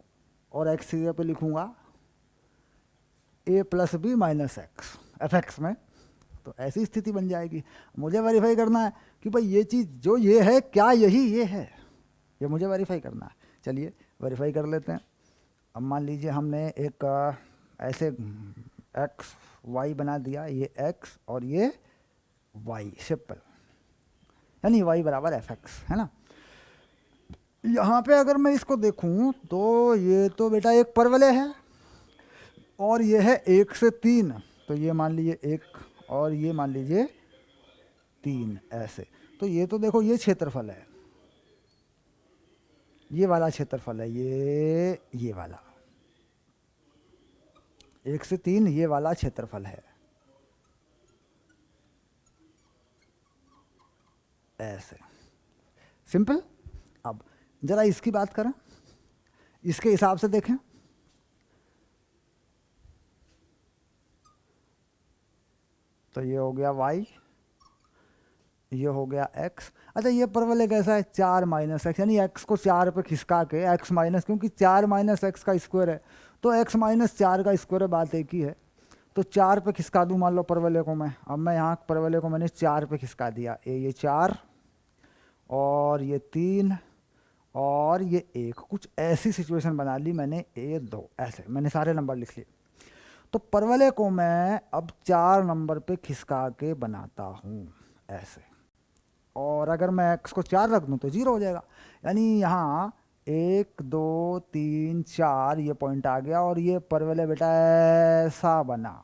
और x की जगह पे लिखूंगा a + b - x fx में। तो ऐसी स्थिति बन जाएगी। मुझे वेरीफाई करना है कि भाई ये चीज़ जो ये है क्या यही ये है, ये मुझे वेरीफाई करना है। चलिए वेरीफाई कर लेते हैं। अब मान लीजिए हमने एक ऐसे x y बना दिया, ये x और ये y सिंपल, यानी y = fx, है ना। यहाँ पे अगर मैं इसको देखूं तो ये तो बेटा एक परवलय है और ये है 1 से 3, तो ये मान लीजिए 1 और ये मान लीजिए 3 ऐसे। तो ये तो देखो ये क्षेत्रफल है, ये वाला क्षेत्रफल है, ये वाला 1 से 3 ये वाला क्षेत्रफल है ऐसे, सिंपल। अब जरा इसकी बात करें, इसके हिसाब से देखें। तो ये हो गया y, ये हो गया x। अच्छा ये परवलय कैसा है, 4 - x, यानी x को 4 पे खिसका के x माइनस, क्योंकि 4 - x का स्क्वायर है तो x - 4 का स्क्वायर है, बात एक ही है। तो 4 पे खिसका दूँ मान लो परवलय को मैं। अब मैं यहाँ परवलय को मैंने 4 पे खिसका दिया, ये 4 और ये 3 और ये 1, कुछ ऐसी सिचुएशन बना ली मैंने, ये 2, ऐसे मैंने सारे नंबर लिख लिए। तो परवलय को मैं अब 4 नंबर पे खिसका के बनाता हूँ ऐसे, और अगर मैं x को 4 रख दूँ तो 0 हो जाएगा। यानी यहाँ 1 2 3 4 ये पॉइंट आ गया और ये परवलय बेटा ऐसा बना।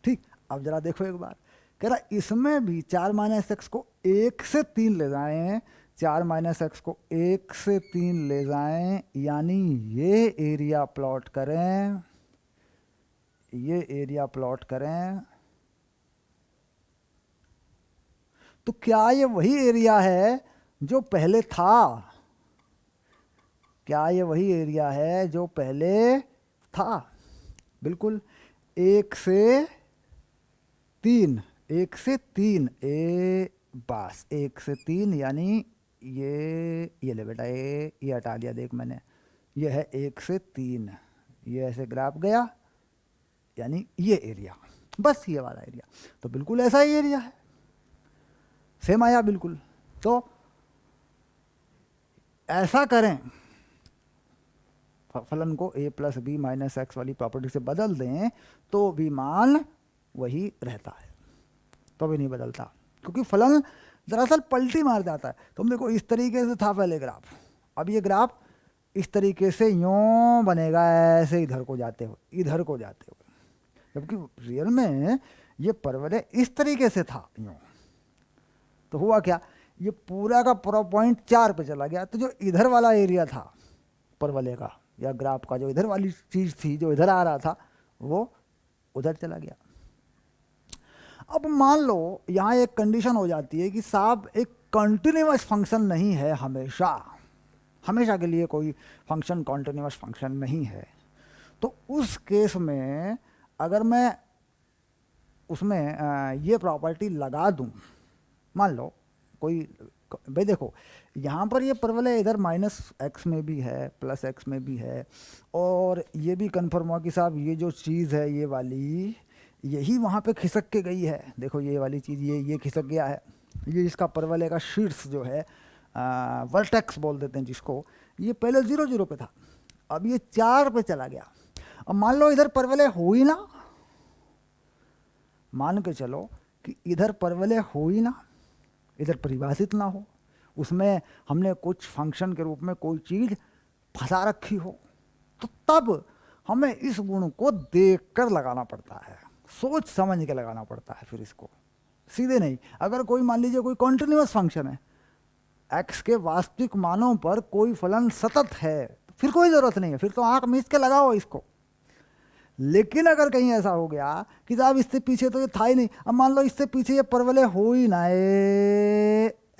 ठीक, अब जरा देखो एक बार, कह रहा इसमें भी 4 - x को 1 से 3 ले जाएं, 4 - x को 1 से 3 ले जाएं, यानी ये एरिया प्लॉट करें, ये एरिया प्लॉट करें, तो क्या ये वही एरिया है जो पहले था? क्या ये वही एरिया है जो पहले था? बिल्कुल। 1 से 3, 1 से 3 बस 1 से 3, यानी ये ले बेटा, ये हटा दिया, देख मैंने, ये है 1 से 3, ये ऐसे ग्राफ गया, यानी ये एरिया, बस ये वाला एरिया। तो बिल्कुल ऐसा ही एरिया है, सेम आया बिल्कुल। तो ऐसा करें, फलन को a + b - x वाली प्रॉपर्टी से बदल दें तो भी मान वही रहता है, तो भी नहीं बदलता, क्योंकि फलन दरअसल पलटी मार जाता है। तुम देखो इस तरीके से था पहले ग्राफ, अब ये ग्राफ इस तरीके से यूं बनेगा, ऐसे इधर को जाते हुए, इधर को जाते हुए, जबकि रियल में ये परवलय इस तरीके से था यूं। तो हुआ क्या, ये पूरा का पूरा पॉइंट 4 पे चला गया। तो जो इधर वाला एरिया था परवलय का या ग्राफ का, जो इधर वाली चीज़ थी जो इधर आ रहा था, वो उधर चला गया। अब मान लो यहाँ एक कंडीशन हो जाती है कि साहब एक कंटिन्यूअस फंक्शन नहीं है, हमेशा के लिए कोई फंक्शन कंटिन्यूअस फंक्शन नहीं है। तो उस केस में अगर मैं उसमें ये प्रॉपर्टी लगा दूं, मान लो कोई, भाई देखो यहाँ पर ये परवलय इधर -x में भी है, +x में भी है, और ये भी कन्फर्म हुआ कि साहब ये जो चीज़ है ये वाली, यही वहाँ पे खिसक के गई है। देखो ये वाली चीज़ ये खिसक गया है, ये इसका परवलय का शीर्ष जो है, वर्टेक्स बोल देते हैं जिसको, ये पहले 0 0 पे था, अब ये 4 पे चला गया। अब मान लो इधर परवलय हो ही ना, मान के चलो कि इधर परवलय हो ही ना, इधर परिभाषित ना हो, उसमें हमने कुछ फंक्शन के रूप में कोई चीज़ फंसा रखी हो, तो तब हमें इस गुण को देखकर लगाना पड़ता है, सोच समझ के लगाना पड़ता है। फिर इसको सीधे नहीं, अगर कोई मान लीजिए कोई कॉन्टिन्यूअस फंक्शन है, x के वास्तविक मानों पर कोई फलन सतत है, तो फिर कोई ज़रूरत नहीं है, फिर तो आँख मीच के लगाओ इसको। लेकिन अगर कहीं ऐसा हो गया कि साहब इससे पीछे तो ये था ही नहीं, अब मान लो इससे पीछे ये परवलय हो ही ना,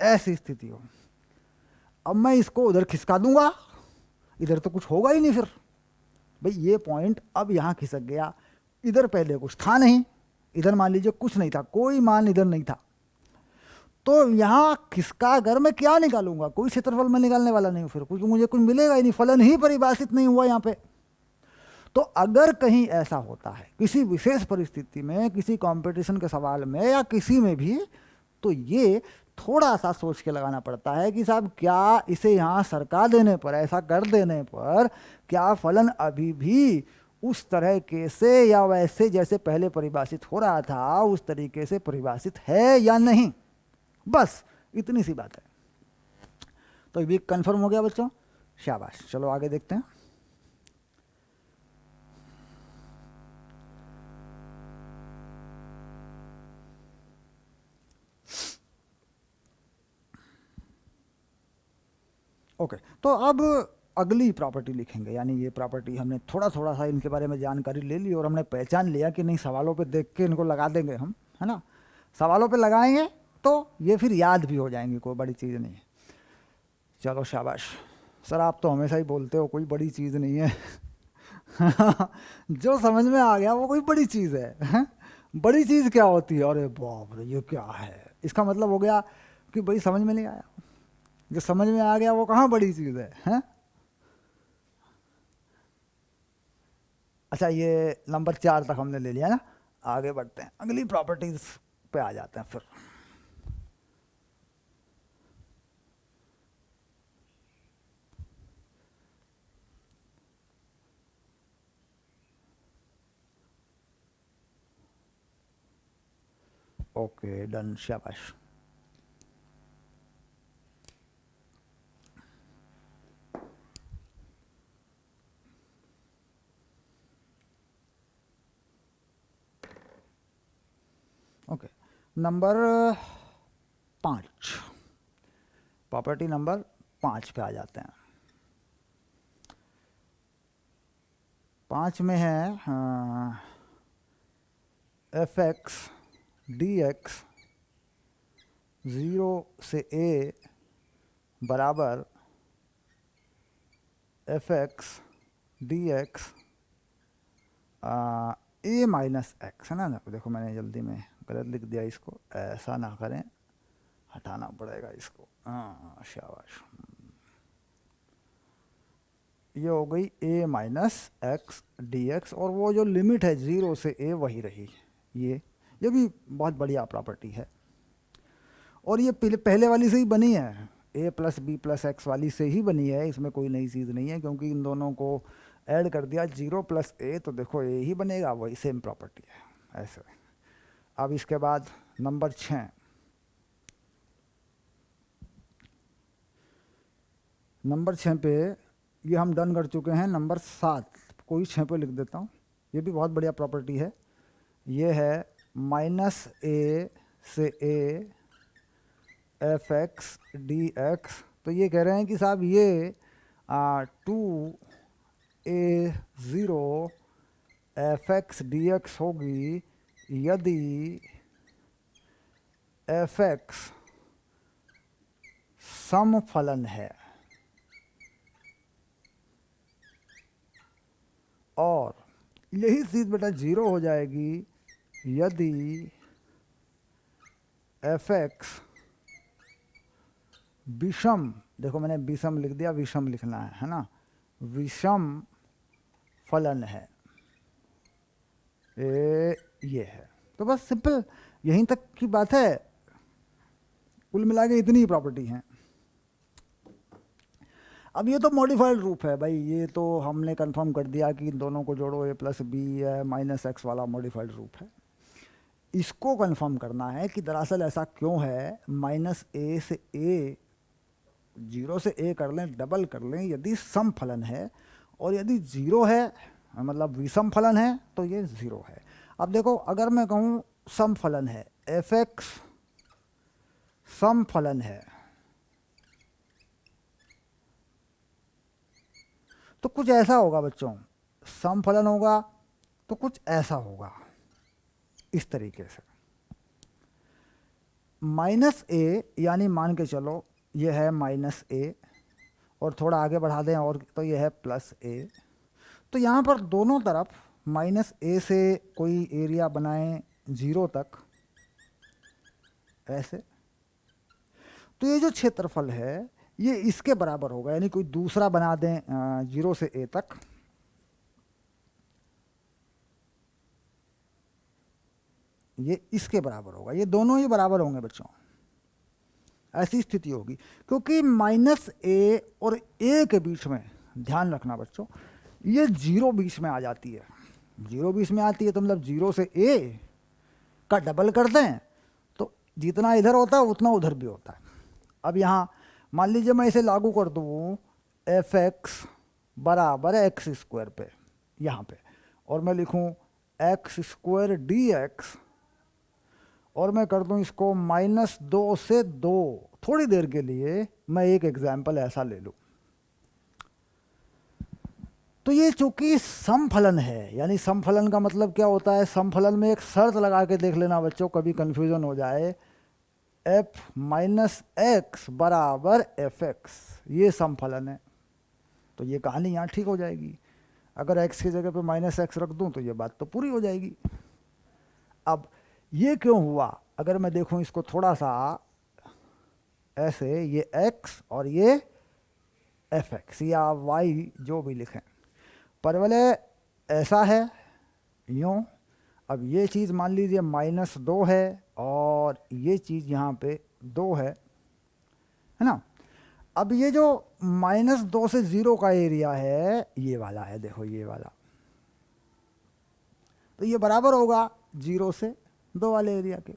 ऐसी स्थिति हो, अब मैं इसको उधर खिसका दूंगा, इधर तो कुछ होगा ही नहीं फिर। भाई ये पॉइंट अब यहाँ खिसक गया, इधर पहले कुछ था नहीं, इधर मान लीजिए कुछ नहीं था, कोई मान इधर नहीं था, तो यहाँ खिसका कर मैं क्या निकालूंगा, कोई क्षेत्रफल मैं निकालने वाला नहीं हूँ फिर, क्योंकि मुझे कुछ मिलेगा ही नहीं, फलन ही परिभाषित नहीं हुआ यहाँ पे। तो अगर कहीं ऐसा होता है किसी विशेष परिस्थिति में, किसी कंपटीशन के सवाल में या किसी में भी, तो ये थोड़ा सा सोच के लगाना पड़ता है कि साहब क्या इसे यहाँ सरका देने पर, ऐसा कर देने पर, क्या फलन अभी भी उस तरह के से या वैसे जैसे पहले परिभाषित हो रहा था उस तरीके से परिभाषित है या नहीं, बस इतनी सी बात है। तो ये कंफर्म हो गया बच्चों, शाबाश। चलो आगे देखते हैं। ओके, तो अब अगली प्रॉपर्टी लिखेंगे, यानी ये प्रॉपर्टी हमने थोड़ा थोड़ा सा इनके बारे में जानकारी ले ली और हमने पहचान लिया कि नहीं सवालों पे देख के इनको लगा देंगे हम, है ना। सवालों पे लगाएंगे तो ये फिर याद भी हो जाएंगे, कोई बड़ी चीज़ नहीं है। चलो शाबाश। सर आप तो हमेशा ही बोलते हो कोई बड़ी चीज़ नहीं है। जो समझ में आ गया वो कोई बड़ी चीज़ है। बड़ी चीज़ क्या होती है, अरे बाप रे ये क्या है, इसका मतलब हो गया कि भाई समझ में नहीं आया। जो समझ में आ गया वो कहाँ बड़ी चीज़ है, हैं? अच्छा ये नंबर 4 तक हमने ले लिया ना, आगे बढ़ते हैं, अगली प्रॉपर्टीज पे आ जाते हैं फिर। ओके डन, शाबाश। ओके, नंबर 5, प्रॉपर्टी नंबर 5 पे आ जाते हैं। 5 में है एफ एक्स डी एक्स 0 से ए बराबर एफ एक्स डी एक्स ए माइनस एक्स, है ना। देखो मैंने जल्दी में गलत लिख दिया, इसको ऐसा ना करें, हटाना पड़ेगा इसको, हाँ शाबाश। ये हो गई ए माइनस एक्स डी एक्स, और वो जो लिमिट है 0 से ए वही रही। ये भी बहुत बढ़िया प्रॉपर्टी है, और ये पहले वाली से ही बनी है, ए प्लस बी प्लस एक्स वाली से ही बनी है, इसमें कोई नई चीज़ नहीं है, क्योंकि इन दोनों को ऐड कर दिया 0 प्लस ए, तो देखो ए ही बनेगा, वही सेम प्रॉपर्टी है ऐसे। अब इसके बाद नंबर 6, नंबर 6 पे ये हम डन कर चुके हैं। नंबर 7 कोई 6 पे लिख देता हूँ, ये भी बहुत बढ़िया प्रॉपर्टी है। ये है माइनस ए से ए एफ एक्स डी एक्स, तो ये कह रहे हैं कि साहब ये 2a0 F X D x होगी यदि एफ एक्स सम फलन है, और यही चीज़ बेटा 0 हो जाएगी यदि एफ एक्स विषम, देखो मैंने विषम लिख दिया, विषम लिखना है ना, विषम फलन है। ये है, तो बस सिंपल यहीं तक की बात है, कुल मिला के इतनी ही प्रॉपर्टी हैं। अब ये तो मॉडिफाइड रूप है भाई, ये तो हमने कंफर्म कर दिया कि इन दोनों को जोड़ो ए प्लस बी है माइनस एक्स वाला मॉडिफाइड रूप है। इसको कंफर्म करना है कि दरअसल ऐसा क्यों है, माइनस ए से ए, 0 से ए कर लें, डबल कर लें, यदि सम फलन है, और यदि 0 है मतलब विषम फलन है तो ये 0 है। अब देखो अगर मैं कहूँ सम फलन है, एफ एक्स सम फलन है, तो कुछ ऐसा होगा बच्चों, सम फलन होगा तो कुछ ऐसा होगा इस तरीके से। माइनस ए यानी मान के चलो ये है माइनस ए, और थोड़ा आगे बढ़ा दें और तो ये है प्लस ए। तो यहाँ पर दोनों तरफ माइनस ए से कोई एरिया बनाएं 0 तक ऐसे, तो ये जो क्षेत्रफल है ये इसके बराबर होगा, यानी कोई दूसरा बना दें 0 से ए तक, ये इसके बराबर होगा, ये दोनों ही बराबर होंगे बच्चों, ऐसी स्थिति होगी। क्योंकि माइनस ए और ए के बीच में, ध्यान रखना बच्चों, ये 0 बीच में आ जाती है। 0 बीच में आती है तो मतलब 0 से ए का डबल कर दें तो जितना इधर होता है उतना उधर भी होता है। अब यहाँ मान लीजिए मैं इसे लागू कर दूँ एफ एक्स बराबर एक्स स्क्वायर पे यहाँ पे, और मैं लिखूँ एक्स स्क्वायर डी एक्स, और मैं कर दूँ इसको -2 से 2। थोड़ी देर के लिए मैं एक एग्जाम्पल ऐसा ले लूँ। तो ये चूंकि समफलन है, यानी समफलन का मतलब क्या होता है, समफलन में एक शर्त लगा के देख लेना बच्चों, कभी कंफ्यूजन हो जाए, f माइनस एक्स बराबर एफ एक्स, ये समफलन है। तो ये कहानी यहाँ ठीक हो जाएगी। अगर x की जगह पे माइनस एक्स रख दूँ तो ये बात तो पूरी हो जाएगी। अब ये क्यों हुआ, अगर मैं देखूँ इसको थोड़ा सा ऐसे, ये x और ये एफ एक्स या y जो भी लिखें, परवल ऐसा है यूँ। अब ये चीज़ मान लीजिए -2 है और ये चीज़ यहाँ पे 2 है ना। अब ये जो -2 से 0 का एरिया है ये वाला है, देखो ये वाला, तो ये बराबर होगा 0 से 2 वाले एरिया के।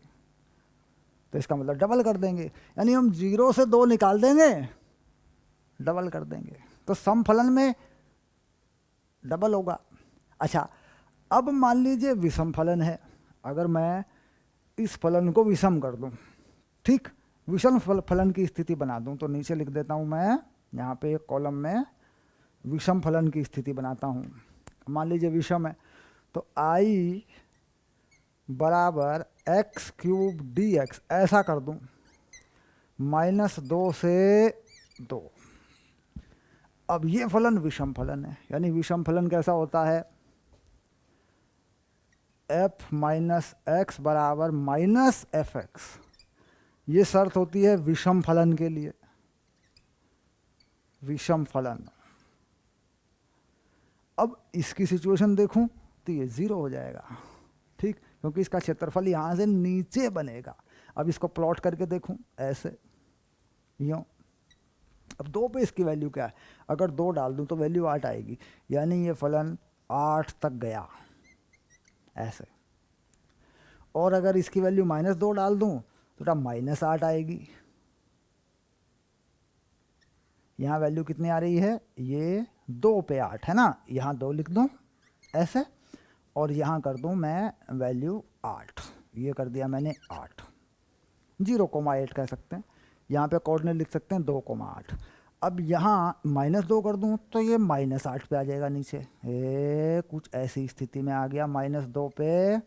तो इसका मतलब डबल कर देंगे, यानी हम 0 से 2 निकाल देंगे, डबल कर देंगे, तो समफलन में डबल होगा। अच्छा, अब मान लीजिए विषम फलन है, अगर मैं इस फलन को विषम कर दूं, ठीक, विषम फलन की स्थिति बना दूं, तो नीचे लिख देता हूं मैं यहाँ पे एक कॉलम में विषम फलन की स्थिति बनाता हूं। मान लीजिए विषम है, तो i बराबर एक्स क्यूब डी एक्स ऐसा कर दूं, -2 से 2। अब ये फलन विषम फलन है, यानी विषम फलन कैसा होता है, f माइनस एक्स बराबर माइनस एफ एक्स, ये शर्त होती है विषम फलन के लिए, विषम फलन। अब इसकी सिचुएशन देखूं तो ये 0 हो जाएगा, ठीक, क्योंकि इसका क्षेत्रफल यहाँ से नीचे बनेगा। अब इसको प्लॉट करके देखूं ऐसे यूँ, अब 2 पे इसकी वैल्यू क्या है, अगर 2 डाल दूं तो वैल्यू 8 आएगी, यानी ये फलन 8 तक गया ऐसे। और अगर इसकी वैल्यू -2 डाल दूं तो -8 आएगी। यहाँ वैल्यू कितनी आ रही है, ये 2 पे 8 है ना, यहाँ 2 लिख दूं ऐसे, और यहाँ कर दूं मैं वैल्यू 8, ये कर दिया मैंने 8, 0,8 कह सकते हैं, यहाँ पे कोऑर्डिनेट लिख सकते हैं 2,8। अब यहाँ -2 कर दूं तो ये -8 पे आ जाएगा नीचे, कुछ ऐसी स्थिति में आ गया, -2 पे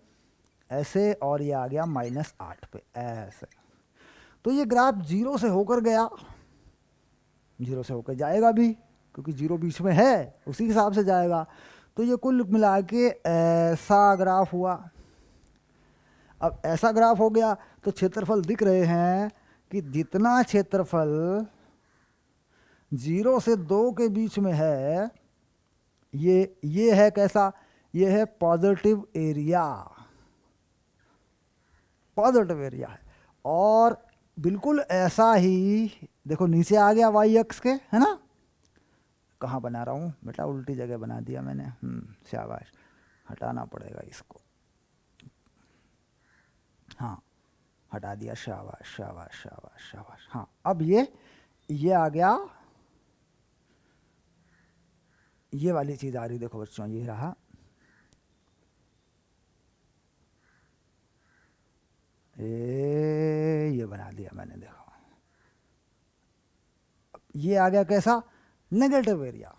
ऐसे, और ये आ गया -8 पे ऐसे। तो ये ग्राफ 0 से होकर गया, 0 से होकर जाएगा भी, क्योंकि 0 बीच में है उसी हिसाब से जाएगा। तो ये कुल मिला के ऐसा ग्राफ हुआ। अब ऐसा ग्राफ हो गया तो क्षेत्रफल दिख रहे हैं कि जितना क्षेत्रफल 0 से 2 के बीच में है, ये है कैसा, ये है पॉजिटिव एरिया, पॉजिटिव एरिया है। और बिल्कुल ऐसा ही देखो नीचे आ गया वाई एक्स के, है ना, कहाँ बना रहा हूँ बेटा, उल्टी जगह बना दिया मैंने, शाबाश, हटाना पड़ेगा इसको, हाँ हटा दिया, शाबाश शाबाश शाबाश शाबाश। हाँ, अब ये आ गया, ये वाली चीज़ आ रही, देखो बच्चों ये रहा, ये बना दिया मैंने, देखो ये आ गया कैसा, नेगेटिव एरिया।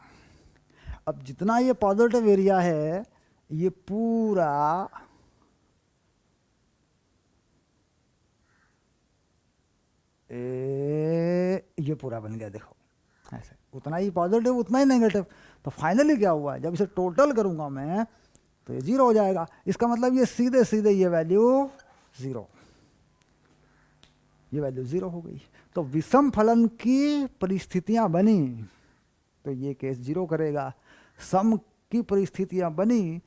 अब जितना ये पॉजिटिव एरिया है ये पूरा ये पूरा बन गया, देखो ऐसे, उतना ही पॉजिटिव उतना ही नेगेटिव। तो फाइनली क्या हुआ, जब इसे टोटल करूंगा मैं तो ये जीरो हो जाएगा। इसका मतलब ये सीधे सीधे ये वैल्यू जीरो, ये वैल्यू जीरो हो गई। तो विषम फलन की परिस्थितियां बनी तो ये केस जीरो करेगा, सम की परिस्थितियां बनी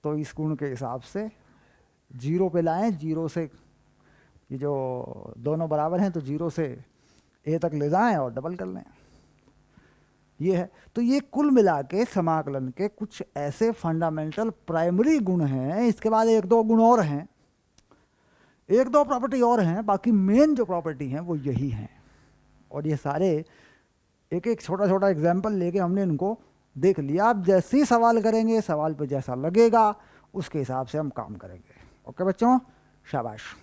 तो इस गुण के हिसाब से जीरो पे लाएं, जीरो से ये जो दोनों बराबर हैं तो जीरो से ए तक ले जाएं और डबल कर लें, ये है। तो ये कुल मिला के समाकलन के कुछ ऐसे फंडामेंटल प्राइमरी गुण हैं। इसके बाद एक दो गुण और हैं, एक दो प्रॉपर्टी और हैं, बाकी मेन जो प्रॉपर्टी हैं वो यही हैं। और ये सारे एक एक छोटा छोटा एग्जाम्पल लेके हमने इनको देख लिया। आप जैसे ही सवाल करेंगे, सवाल पे जैसा लगेगा उसके हिसाब से हम काम करेंगे। ओके बच्चों, शाबाश।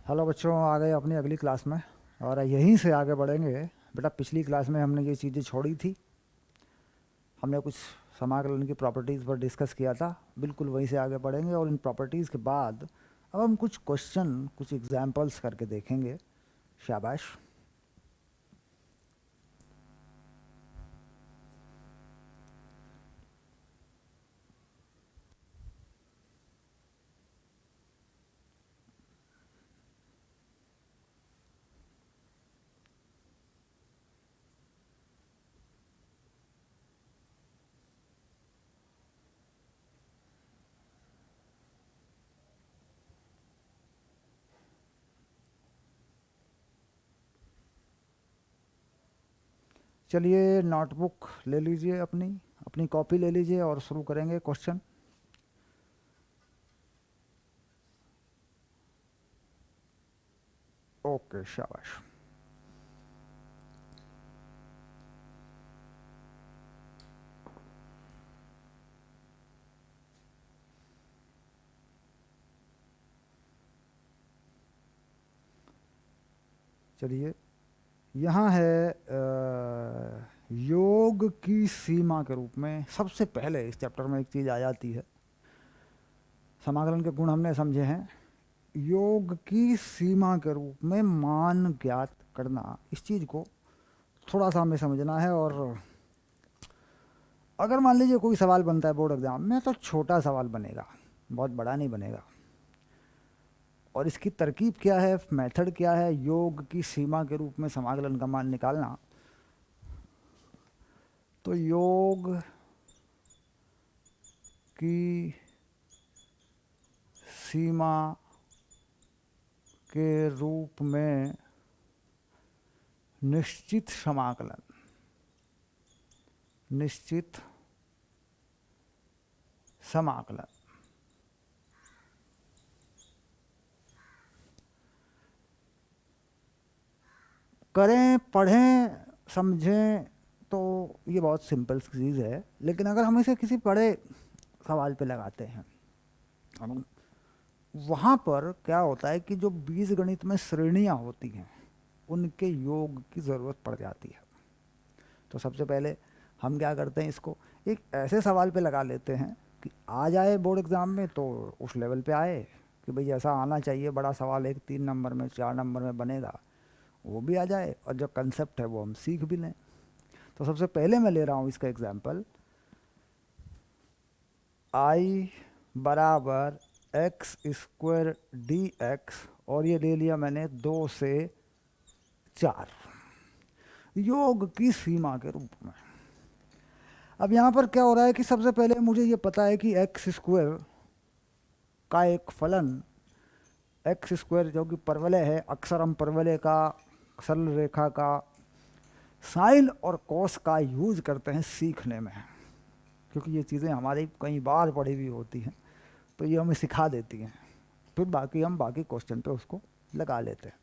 हेलो बच्चों, आ गए अपनी अगली क्लास में और यहीं से आगे बढ़ेंगे। बेटा पिछली क्लास में हमने ये चीज़ें छोड़ी थी, हमने कुछ समाकलन की प्रॉपर्टीज़ पर डिस्कस किया था, बिल्कुल वहीं से आगे बढ़ेंगे। और इन प्रॉपर्टीज़ के बाद अब हम कुछ क्वेश्चन, कुछ एग्जांपल्स करके देखेंगे। शाबाश। चलिए नोटबुक ले लीजिए, अपनी अपनी कॉपी ले लीजिए और शुरू करेंगे क्वेश्चन। ओके शाबाश। चलिए यहाँ है योग की सीमा के रूप में सबसे पहले इस चैप्टर में एक चीज़ आ जाती है। समाकलन के गुण हमने समझे हैं, योग की सीमा के रूप में मान ज्ञात करना, इस चीज़ को थोड़ा सा हमें समझना है। और अगर मान लीजिए कोई सवाल बनता है बोर्ड एग्जाम में तो छोटा सवाल बनेगा, बहुत बड़ा नहीं बनेगा। और इसकी तरकीब क्या है, मेथड क्या है, योग की सीमा के रूप में समाकलन का मान निकालना। तो योग की सीमा के रूप में निश्चित समाकलन, निश्चित समाकलन करें, पढ़ें, समझें तो ये बहुत सिंपल चीज़ है। लेकिन अगर हम इसे किसी बड़े सवाल पे लगाते हैं, वहाँ पर क्या होता है कि जो बीजगणित में श्रेणियाँ होती हैं उनके योग की ज़रूरत पड़ जाती है। तो सबसे पहले हम क्या करते हैं, इसको एक ऐसे सवाल पे लगा लेते हैं कि आ जाए बोर्ड एग्ज़ाम में तो उस लेवल पे आए कि भाई ऐसा आना चाहिए, बड़ा सवाल एक 3 नंबर में 4 नंबर में बनेगा वो भी आ जाए, और जो कंसेप्ट है वो हम सीख भी लें। तो सबसे पहले मैं ले रहा हूँ इसका एग्जाम्पल, आई बराबर एक्स स्क्वायर डी एक्स, और ये ले लिया मैंने 2 से 4, योग की सीमा के रूप में। अब यहाँ पर क्या हो रहा है कि सबसे पहले मुझे ये पता है कि एक्स स्क्वायर का एक फलन, एक्स स्क्वायर जो कि परवलय है, अक्सर हम परवलय का, सरल रेखा का साइन और कॉस का यूज करते हैं सीखने में, क्योंकि ये चीज़ें हमारी कई बार पढ़ी हुई होती हैं तो ये हमें सिखा देती हैं। फिर बाकी हम बाकी क्वेश्चन पे उसको लगा लेते हैं।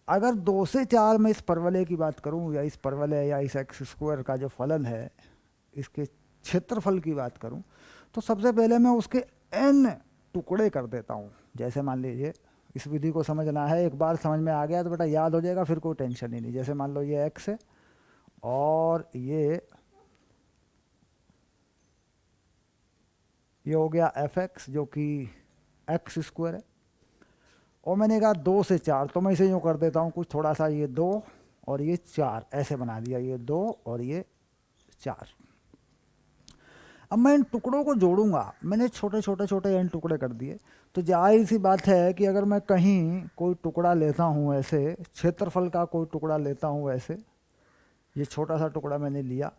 अगर 2 से 4 में इस परवलय की बात करूं, या इस परवलय या इस एक्स स्क्वायर का जो फलन है इसके क्षेत्रफल की बात करूं, तो सबसे पहले मैं उसके n टुकड़े कर देता हूँ। जैसे मान लीजिए इस विधि को समझना है, एक बार समझ में आ गया तो बेटा याद हो जाएगा, फिर कोई टेंशन ही नहीं। जैसे मान लो ये x है और ये हो गया fx जो कि x स्क्वायर है, और मैंने कहा 2 से 4, तो मैं इसे यूँ कर देता हूँ कुछ थोड़ा सा, ये 2 और ये 4 ऐसे बना दिया, ये 2 और ये 4। अब मैं इन टुकड़ों को जोड़ूंगा, मैंने छोटे छोटे छोटे n टुकड़े कर दिए, तो जाहिर सी बात है कि अगर मैं कहीं कोई टुकड़ा लेता हूँ ऐसे, क्षेत्रफल का कोई टुकड़ा लेता हूँ ऐसे, ये छोटा सा टुकड़ा मैंने लिया,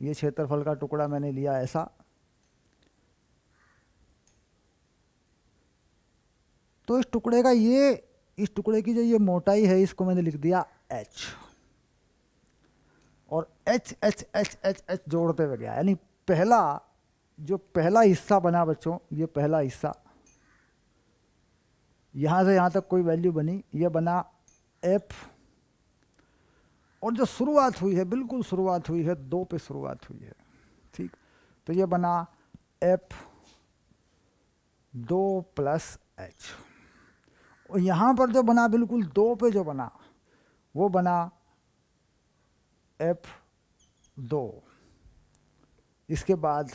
ये क्षेत्रफल का टुकड़ा मैंने लिया ऐसा, तो इस टुकड़े का इस टुकड़े की जो ये मोटाई है इसको मैंने लिख दिया h, और h h h h h जोड़ते हुए गया, यानी पहला हिस्सा बना बच्चों, ये पहला हिस्सा, यहाँ से यहाँ तक कोई वैल्यू बनी, ये बना f, और जो शुरुआत हुई है, बिल्कुल शुरुआत हुई है 2 पे शुरुआत हुई है, ठीक, तो ये बना f 2 प्लस h, और यहाँ पर जो बना बिल्कुल 2 पे जो बना वो बना f 2। इसके बाद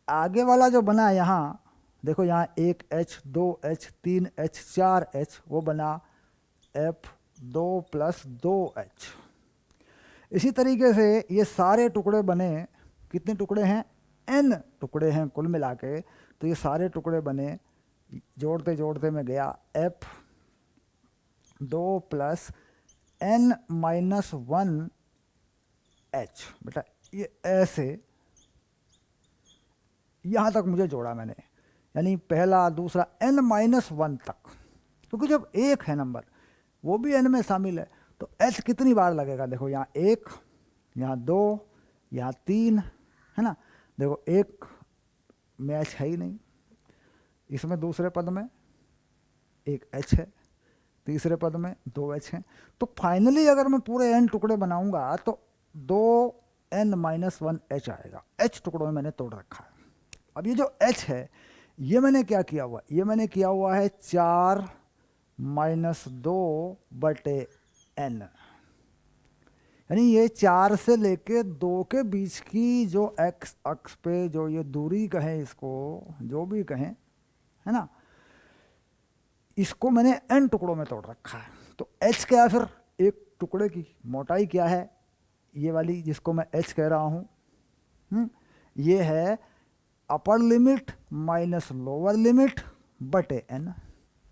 आगे वाला जो बना यहाँ देखो, यहाँ 1h 2h 3h 4h, वो बना f 2 प्लस 2h। इसी तरीके से ये सारे टुकड़े बने, कितने टुकड़े हैं, n टुकड़े हैं कुल मिला के, तो ये सारे टुकड़े बने, जोड़ते जोड़ते मैं गया f 2 plus n minus 1 h, बेटा ये ऐसे यहाँ तक मुझे जोड़ा मैंने, यानी पहला दूसरा n माइनस 1 तक, क्योंकि जब एक है नंबर वो भी n में शामिल है, तो h कितनी बार लगेगा, देखो यहाँ 1, यहाँ 2, यहाँ 3 है ना, देखो 1 में h है ही नहीं, इसमें दूसरे पद में 1h है, तीसरे पद में 2h है, तो फाइनली अगर मैं पूरे n टुकड़े बनाऊंगा तो 2n माइनस 1h आएगा। h टुकड़ों में मैंने तोड़ रखा है। अब ये जो h है ये मैंने क्या किया हुआ, ये मैंने किया हुआ है 4 माइनस 2 बटे n, यानी ये 4 से लेके 2 के बीच की जो x अक्ष पे जो ये दूरी कहें, इसको जो भी कहें, है ना, इसको मैंने n टुकड़ों में तोड़ रखा है। तो h क्या है, फिर एक टुकड़े की मोटाई क्या है, ये वाली जिसको मैं h कह रहा हूँ, ये है upper limit minus lower limit बटे n,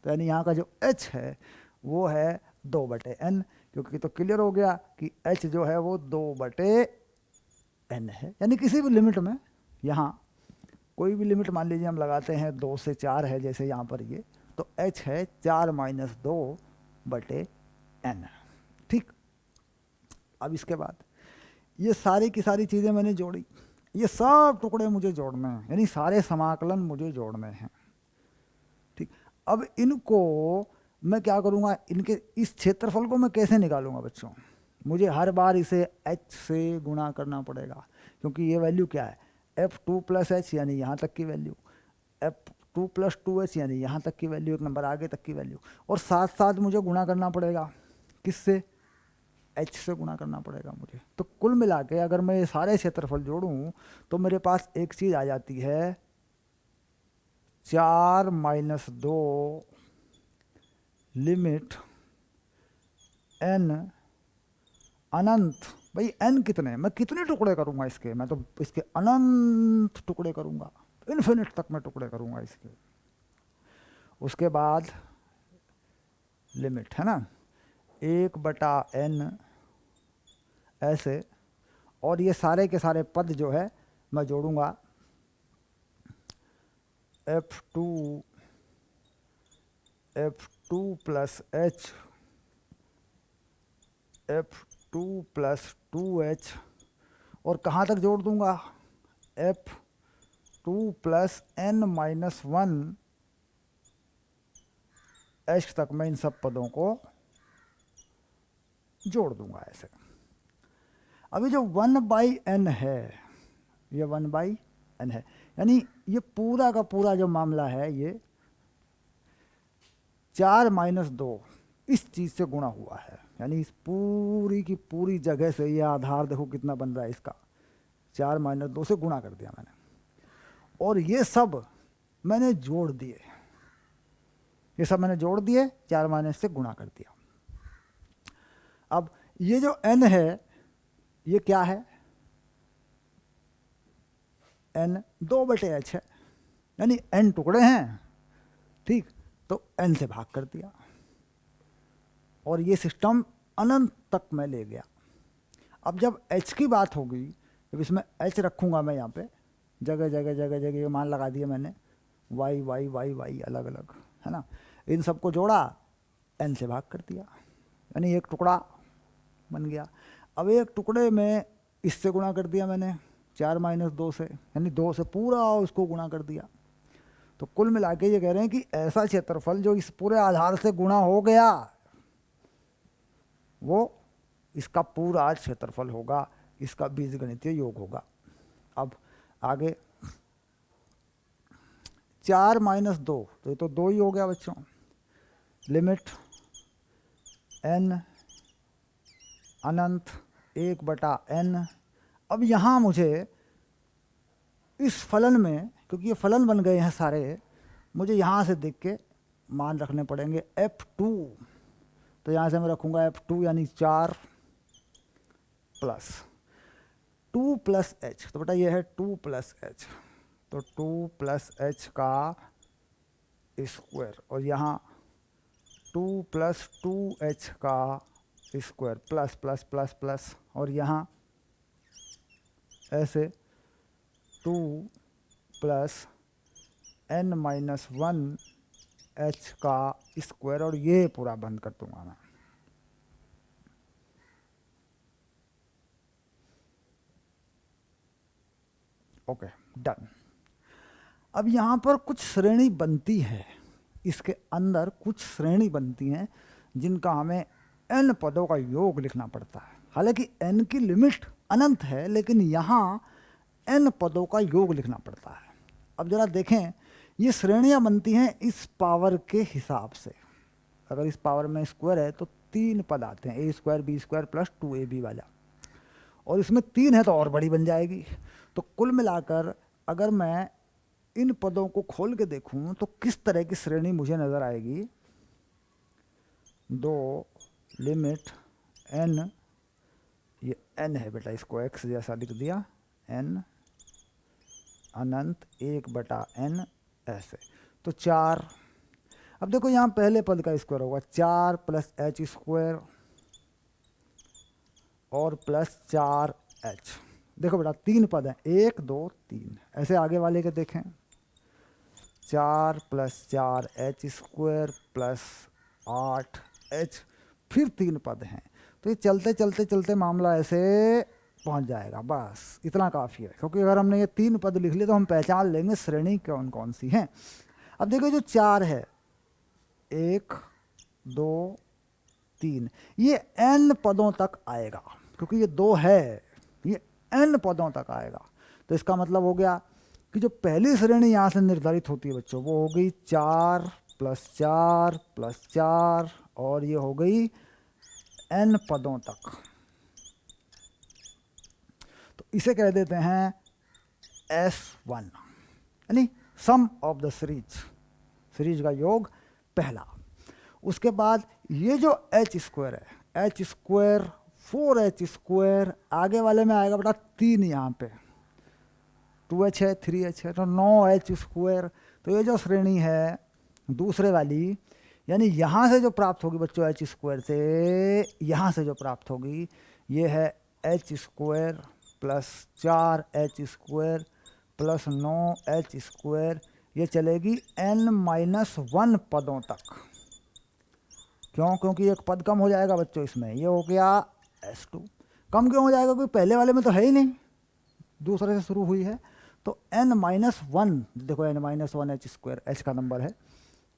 तो यानी यहाँ का जो h है वो है 2 बटे n, क्योंकि तो क्लियर हो गया कि h जो है वो 2 बटे n है, यानी किसी भी लिमिट में, यहाँ कोई भी लिमिट मान लीजिए हम लगाते हैं 2 से 4 है, जैसे यहाँ पर ये, तो h है 4 माइनस 2 बटे n, ठीक। अब इसके बाद ये सारी की सारी चीज़ें मैंने जोड़ी, ये सब टुकड़े मुझे जोड़ने हैं, यानी सारे समाकलन मुझे जोड़ने हैं, ठीक। अब इनको मैं क्या करूँगा, इनके इस क्षेत्रफल को मैं कैसे निकालूंगा बच्चों, मुझे हर बार इसे h से गुणा करना पड़ेगा, क्योंकि ये वैल्यू क्या है, f2 प्लस h, यानी यहाँ तक की वैल्यू, f2 प्लस 2h, यानी यहाँ तक की वैल्यू, एक नंबर आगे तक की वैल्यू, और साथ साथ मुझे गुणा करना पड़ेगा, किससे, h से गुणा करना पड़ेगा मुझे। तो कुल मिला के अगर मैं ये सारे क्षेत्रफल जोड़ूं तो मेरे पास एक चीज़ आ जाती है 4 माइनस 2 लिमिट n अनंत, भाई n कितने, मैं कितने टुकड़े करूंगा इसके, मैं तो इसके अनंत टुकड़े करूंगा, इन्फिनिट तक मैं टुकड़े करूंगा इसके। उसके बाद लिमिट है ना 1 बटा n ऐसे, और ये सारे के सारे पद जो है मैं जोड़ूंगा, f2 plus h, f2 plus 2h, और कहाँ तक जोड़ दूंगा, f2 plus n minus 1 h तक मैं इन सब पदों को जोड़ दूंगा ऐसे। अभी जो 1/n है, ये 1/n है, यानी ये पूरा का पूरा जो मामला है ये 4 माइनस 2 इस चीज़ से गुणा हुआ है, यानी इस पूरी की पूरी जगह से ये आधार देखो कितना बन रहा है इसका, 4 माइनस 2 से गुणा कर दिया मैंने, और ये सब मैंने जोड़ दिए, ये सब मैंने जोड़ दिए, 4 माइनस से गुणा कर दिया। अब ये जो n है ये क्या है, n 2/h है, यानी n टुकड़े हैं, ठीक, तो n से भाग कर दिया और ये सिस्टम अनंत तक मैं ले गया। अब जब h की बात होगी, जब इसमें h रखूंगा मैं यहाँ पे जगह जगह जगह जगह ये मान लगा दिए मैंने, y y y y अलग अलग, है ना, इन सबको जोड़ा, n से भाग कर दिया, यानी एक टुकड़ा बन गया। अब एक टुकड़े में इससे गुणा कर दिया मैंने 4 माइनस 2 से, यानी 2 से पूरा उसको गुणा कर दिया। तो कुल मिला के ये कह रहे हैं कि ऐसा क्षेत्रफल जो इस पूरे आधार से गुणा हो गया वो इसका पूरा क्षेत्रफल होगा, इसका बीजगणितीय योग होगा। अब आगे 4 माइनस 2, तो ये तो 2 ही हो गया बच्चों, लिमिट n अनंत 1/n। अब यहाँ मुझे इस फलन में, क्योंकि ये फलन बन गए हैं सारे, मुझे यहाँ से देख के मान रखने पड़ेंगे f2। तो यहाँ से मैं रखूँगा f2 यानी 4 प्लस 2 प्लस h, तो बेटा ये है 2 प्लस h, तो 2 प्लस h का स्क्वायर, और यहाँ 2 प्लस 2h का square, plus plus plus plus, और यहाँ ऐसे 2 प्लस n माइनस 1h का स्क्वायर, और ये पूरा बंद कर दूंगा मैं। Okay, done. अब यहाँ पर कुछ श्रेणी बनती है, इसके अंदर कुछ श्रेणी बनती हैं जिनका हमें n पदों का योग लिखना पड़ता है। हालांकि n की लिमिट अनंत है, लेकिन यहाँ n पदों का योग लिखना पड़ता है। अब जरा देखें, ये श्रेणियाँ बनती हैं इस पावर के हिसाब से। अगर इस पावर में स्क्वायर है तो 3 पद आते हैं, a² b² प्लस 2ab वाला, और इसमें 3 है तो और बड़ी बन जाएगी। तो कुल मिलाकर अगर मैं इन पदों को खोल के देखूं तो किस तरह की श्रेणी मुझे नज़र आएगी। 2 लिमिट n, ये n है बेटा, इसको x जैसा लिख दिया, n अनंत 1/n ऐसे, तो 4। अब देखो यहाँ पहले पद का स्क्वायर होगा 4 प्लस h स्क्वायर और प्लस 4h। देखो बेटा 3 पद हैं, 1 2 3, ऐसे आगे वाले के देखें, 4 plus 4h square plus 8h, फिर 3 पद हैं। तो ये चलते चलते चलते मामला ऐसे पहुंच जाएगा, बस इतना काफ़ी है, क्योंकि अगर हमने ये 3 पद लिख लिए तो हम पहचान लेंगे श्रेणी कौन कौन सी हैं। अब देखो जो 4 है, 1 2 3, ये n पदों तक आएगा, क्योंकि ये 2 है, ये n पदों तक आएगा। तो इसका मतलब हो गया कि जो पहली श्रेणी यहाँ से निर्धारित होती है बच्चों, वो हो गई 4 प्लस 4 प्लस 4, और ये हो गई n पदों तक। तो इसे कह देते हैं S1, यानी सम ऑफ द सीरीज, सीरीज का योग पहला। उसके बाद ये जो h स्क्वायर है, h स्क्वायर 4h स्क्वायर, आगे वाले में आएगा बेटा 3, यहाँ पे 2h है 3h है, तो 9h स्क्वायर। तो ये जो श्रेणी है दूसरे वाली, यानी यहाँ से जो प्राप्त होगी बच्चों h स्क्वायर से, यहाँ से जो प्राप्त होगी ये है h square plus 4h square plus 9h square, ये चलेगी n-1 पदों तक। क्यों? क्योंकि एक पद कम हो जाएगा बच्चों इसमें, ये हो गया S2। कम क्यों हो जाएगा? क्योंकि पहले वाले में तो है ही नहीं, दूसरे से शुरू हुई है। तो n-1, देखो n-1h स्क्वायर h का नंबर है,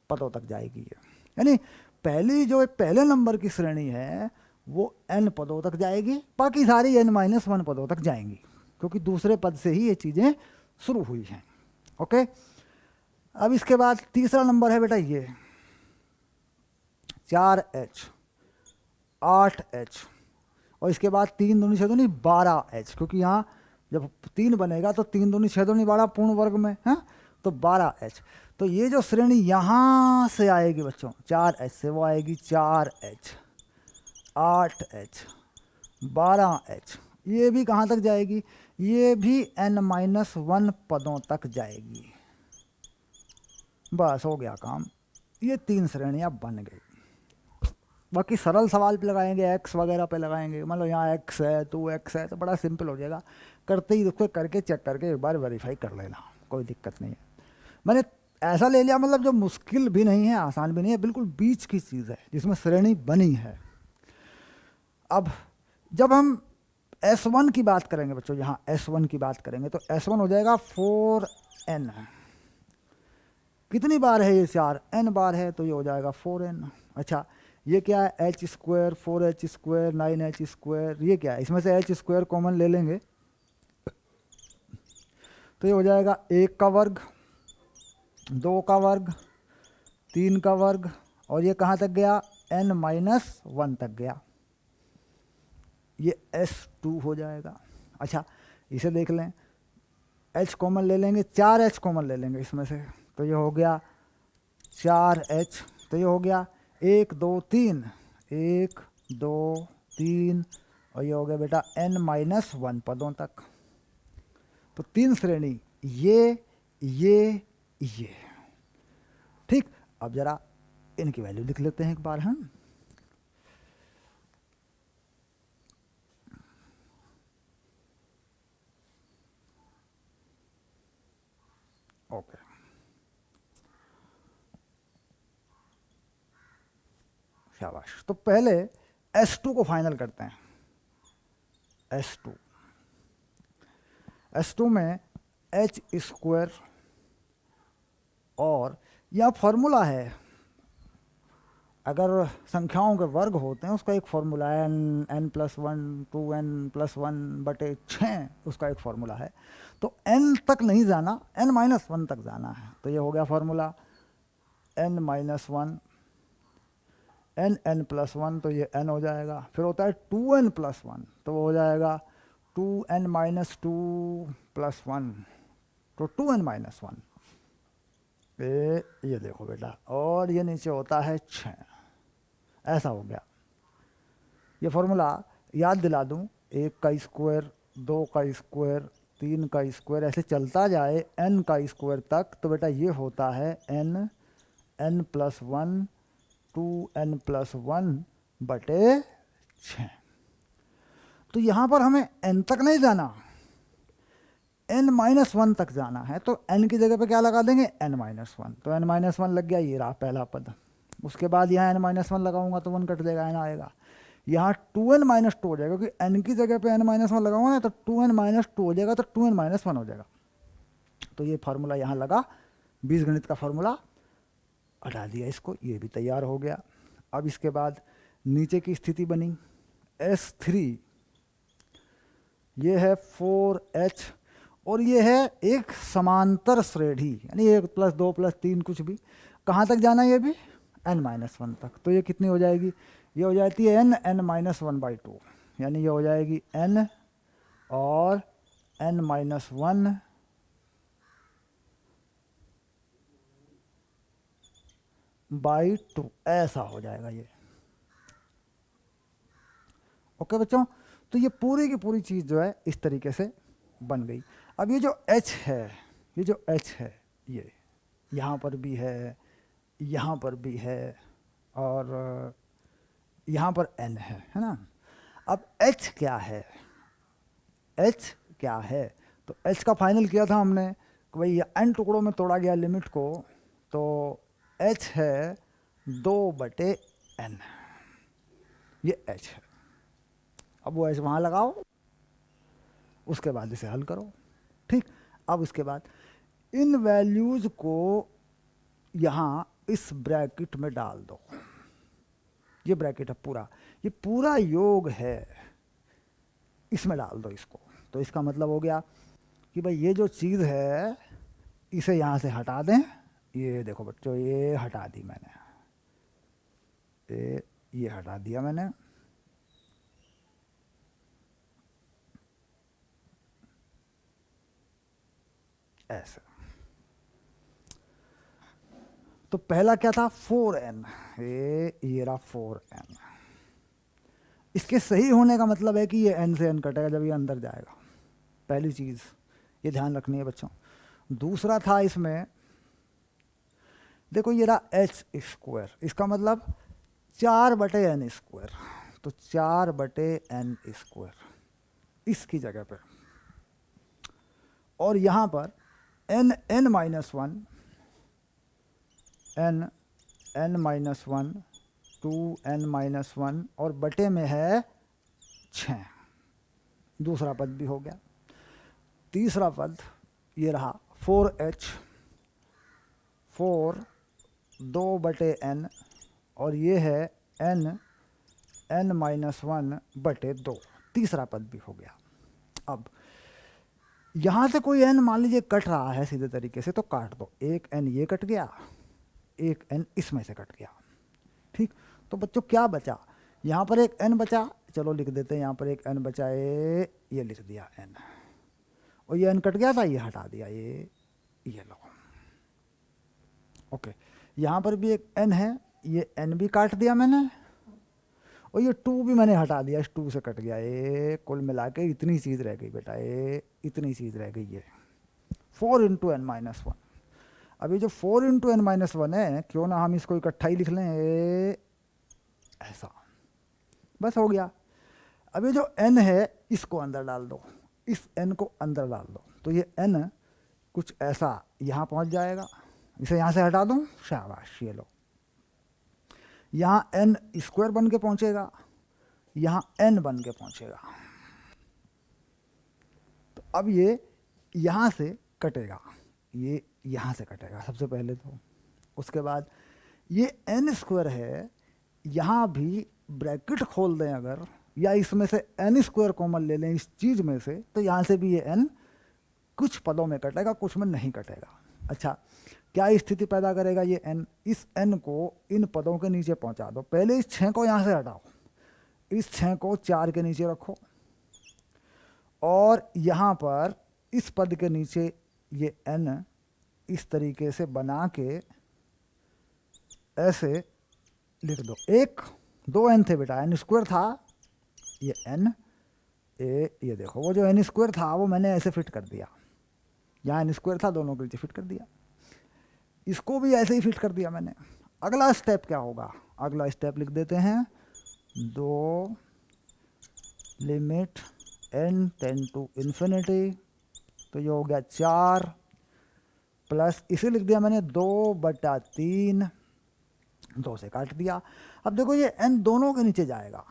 पदों तक जाएगी ये, यानी पहली जो पहले नंबर की श्रेणी है वो n पदों तक जाएगी, बाकी सारी n-1 पदों तक जाएंगी, क्योंकि दूसरे पद से ही ये चीज़ें शुरू हुई हैं। ओके, अब इसके बाद तीसरा नंबर है बेटा ये, 4H 8H और इसके बाद 3 दूनी 6 दूनी 12H, क्योंकि यहाँ जब 3 बनेगा तो 3 दूनी 6 दूनी 12 पूर्ण वर्ग में है तो 12H। तो ये जो श्रेणी यहाँ से आएगी बच्चों 4H से, वो आएगी 4H 8H 12H। ये भी कहाँ तक जाएगी? ये भी n-1 पदों तक जाएगी। बस हो गया काम, ये 3 श्रेणियाँ बन गई। बाकी सरल सवाल पे लगाएंगे, x वगैरह पे लगाएंगे, मान लो यहाँ x है 2x है तो बड़ा सिंपल हो जाएगा। करते ही उसको करके चेक करके एक बार वेरीफाई कर लेना, कोई दिक्कत नहीं है। मैंने ऐसा ले लिया मतलब जो मुश्किल भी नहीं है आसान भी नहीं है, बिल्कुल बीच की चीज़ है जिसमें श्रेणी बनी है। अब जब हम S1 की बात करेंगे बच्चों, यहाँ S1 की बात करेंगे तो S1 हो जाएगा 4n। कितनी बार है ये 4? n बार है तो ये हो जाएगा 4n। अच्छा ये क्या है? h square 4h square 9h square, ये क्या है? इसमें से h स्क्वायर कॉमन ले लेंगे तो ये हो जाएगा 1 का वर्ग 2 का वर्ग 3 का वर्ग और ये कहाँ तक गया? n-1 तक गया, ये S2 हो जाएगा। अच्छा इसे देख लें, h कॉमन ले लेंगे, 4h कॉमन ले लेंगे इसमें से तो ये हो गया 4h। तो ये हो गया 1 2 3 1 2 3 और ये हो गया बेटा n-1 पदों तक। तो 3 श्रेणी ये ठीक। अब जरा इनकी वैल्यू लिख लेते हैं एक बार हम। ओके शाबाश। तो पहले S2 को फाइनल करते हैं। S2 में h स्क्वायर और यह फॉर्मूला है, अगर संख्याओं के वर्ग होते हैं उसका एक फॉर्मूला है n+1 2n+1/6, उसका एक फॉर्मूला है। तो n तक नहीं जाना, n-1 तक जाना है। तो ये हो गया फॉर्मूला n-1 n+1 तो ये n हो जाएगा। फिर होता है 2n+1 तो वो हो जाएगा 2n-2+1 तो 2n-1। ये देखो बेटा, और ये नीचे होता है 6, ऐसा हो गया। ये फॉर्मूला याद दिला दूं, 1 का स्क्वायर 2 का स्क्वायर 3 का स्क्वायर ऐसे चलता जाए n का स्क्वायर तक, तो बेटा ये होता है n+1 2n+1/6। तो यहाँ पर हमें n तक नहीं जाना, n-1 तक जाना है। तो n की जगह पे क्या लगा देंगे? n-1। तो n-1 लग गया, ये रहा पहला पद। उसके बाद यहाँ n-1 लगाऊंगा तो 1 कट देगा, n आएगा। यहाँ 2n-2 हो जाएगा, क्योंकि n की जगह पे n-1 लगाऊंगा ना तो 2n-2 हो जाएगा, तो 2n-1 हो जाएगा। तो ये फार्मूला यहाँ लगा, बीजगणित का फार्मूला हटा दिया इसको, ये भी तैयार हो गया। अब इसके बाद नीचे की स्थिति बनी S3, ये है 4h और ये है एक समांतर श्रेणी, यानी 1+2+3 कुछ भी। कहाँ तक जाना है? ये भी n-1 तक। तो ये कितनी हो जाएगी? ये हो जाती है n-1/2, यानी ये हो जाएगी n और n-1/2, ऐसा हो जाएगा ये। ओके बच्चों, तो ये पूरी की पूरी चीज़ जो है इस तरीके से बन गई। अब ये जो h है, ये जो h है, ये यहाँ पर भी है, यहाँ पर भी है और यहाँ पर n है ना। अब h क्या है? h क्या है? तो h का फाइनल किया था हमने कि भाई n टुकड़ों में तोड़ा गया लिमिट को, तो h है 2/n, ये h है। अब वो h वहाँ लगाओ, उसके बाद इसे हल करो, ठीक। अब उसके बाद इन वैल्यूज़ को यहाँ इस ब्रैकेट में डाल दो, ये ब्रैकेट है पूरा, ये पूरा योग है, इसमें डाल दो इसको। तो इसका मतलब हो गया कि भाई ये जो चीज़ है इसे यहाँ से हटा दें। ये देखो बच्चों, ये हटा दी मैंने, ये हटा दिया मैंने, ऐसे। तो पहला क्या था 4n, ये रहा 4n। इसके सही होने का मतलब है कि ये n से n कटेगा जब ये अंदर जाएगा, पहली चीज़ ये ध्यान रखनी है बच्चों। दूसरा था इसमें देखो ये रहा एच स्क्वायर, इसका मतलब 4/n², तो 4/n², इसकी जगह पे। और यहाँ पर n n-1, n-1, 2n-1 और बटे में है 6, दूसरा पद भी हो गया। तीसरा पद ये रहा 4h, 4 2/n और ये है n-1/2, तीसरा पद भी हो गया। अब यहाँ से कोई n मान लीजिए कट रहा है सीधे तरीके से, तो काट दो, एक n ये कट गया, एक n इसमें से कट गया, ठीक। तो बच्चों क्या बचा, यहाँ पर एक n बचा, चलो लिख देते हैं, यहाँ पर एक n बचा है, ये लिख दिया n, और ये n कट गया था, ये हटा दिया, ये लो, ओके। यहाँ पर भी एक n है, ये n भी काट दिया मैंने, और ये 2 भी मैंने हटा दिया, इस 2 से कट गया, ये कुल मिला के इतनी चीज़ रह गई बेटा, ये इतनी चीज़ रह गई, ये 4 × n-1। अभी जो 4 × n-1 है, क्यों ना हम इसको इकट्ठा ही लिख लें, ऐसा, बस हो गया। अभी जो n है इसको अंदर डाल दो, इस n को अंदर डाल दो, तो ये n कुछ ऐसा यहाँ पहुँच जाएगा, इसे यहाँ से हटा दूँ, शाबाश, ये लो, यहाँ n² बन के पहुँचेगा, यहाँ n बन के पहुँचेगा। तो अब ये यहाँ से कटेगा, ये यहाँ से कटेगा सबसे पहले तो, उसके बाद ये n² है, यहाँ भी ब्रैकेट खोल दें अगर, या इसमें से n² कॉमन ले लें इस चीज़ में से, तो यहाँ से भी ये n कुछ पदों में कटेगा, कुछ में नहीं कटेगा। अच्छा, क्या स्थिति पैदा करेगा ये n, इस n को इन पदों के नीचे पहुँचा दो, पहले इस 6 को यहाँ से हटाओ, इस 6 को 4 के नीचे रखो, और यहाँ पर इस पद के नीचे ये n इस तरीके से बना के ऐसे लिख दो, 1 2 n थे बेटा, n² था, ये n, ये देखो वो जो n² था वो मैंने ऐसे फिट कर दिया, यहाँ n² था, दोनों के नीचे फिट कर दिया, इसको भी ऐसे ही फिट कर दिया मैंने। अगला स्टेप क्या होगा, अगला स्टेप लिख देते हैं, 2 limit n tend to infinity, तो ये हो गया 4 प्लस इसे लिख दिया मैंने 2/3, 2 से काट दिया। अब देखो ये n दोनों के नीचे जाएगा,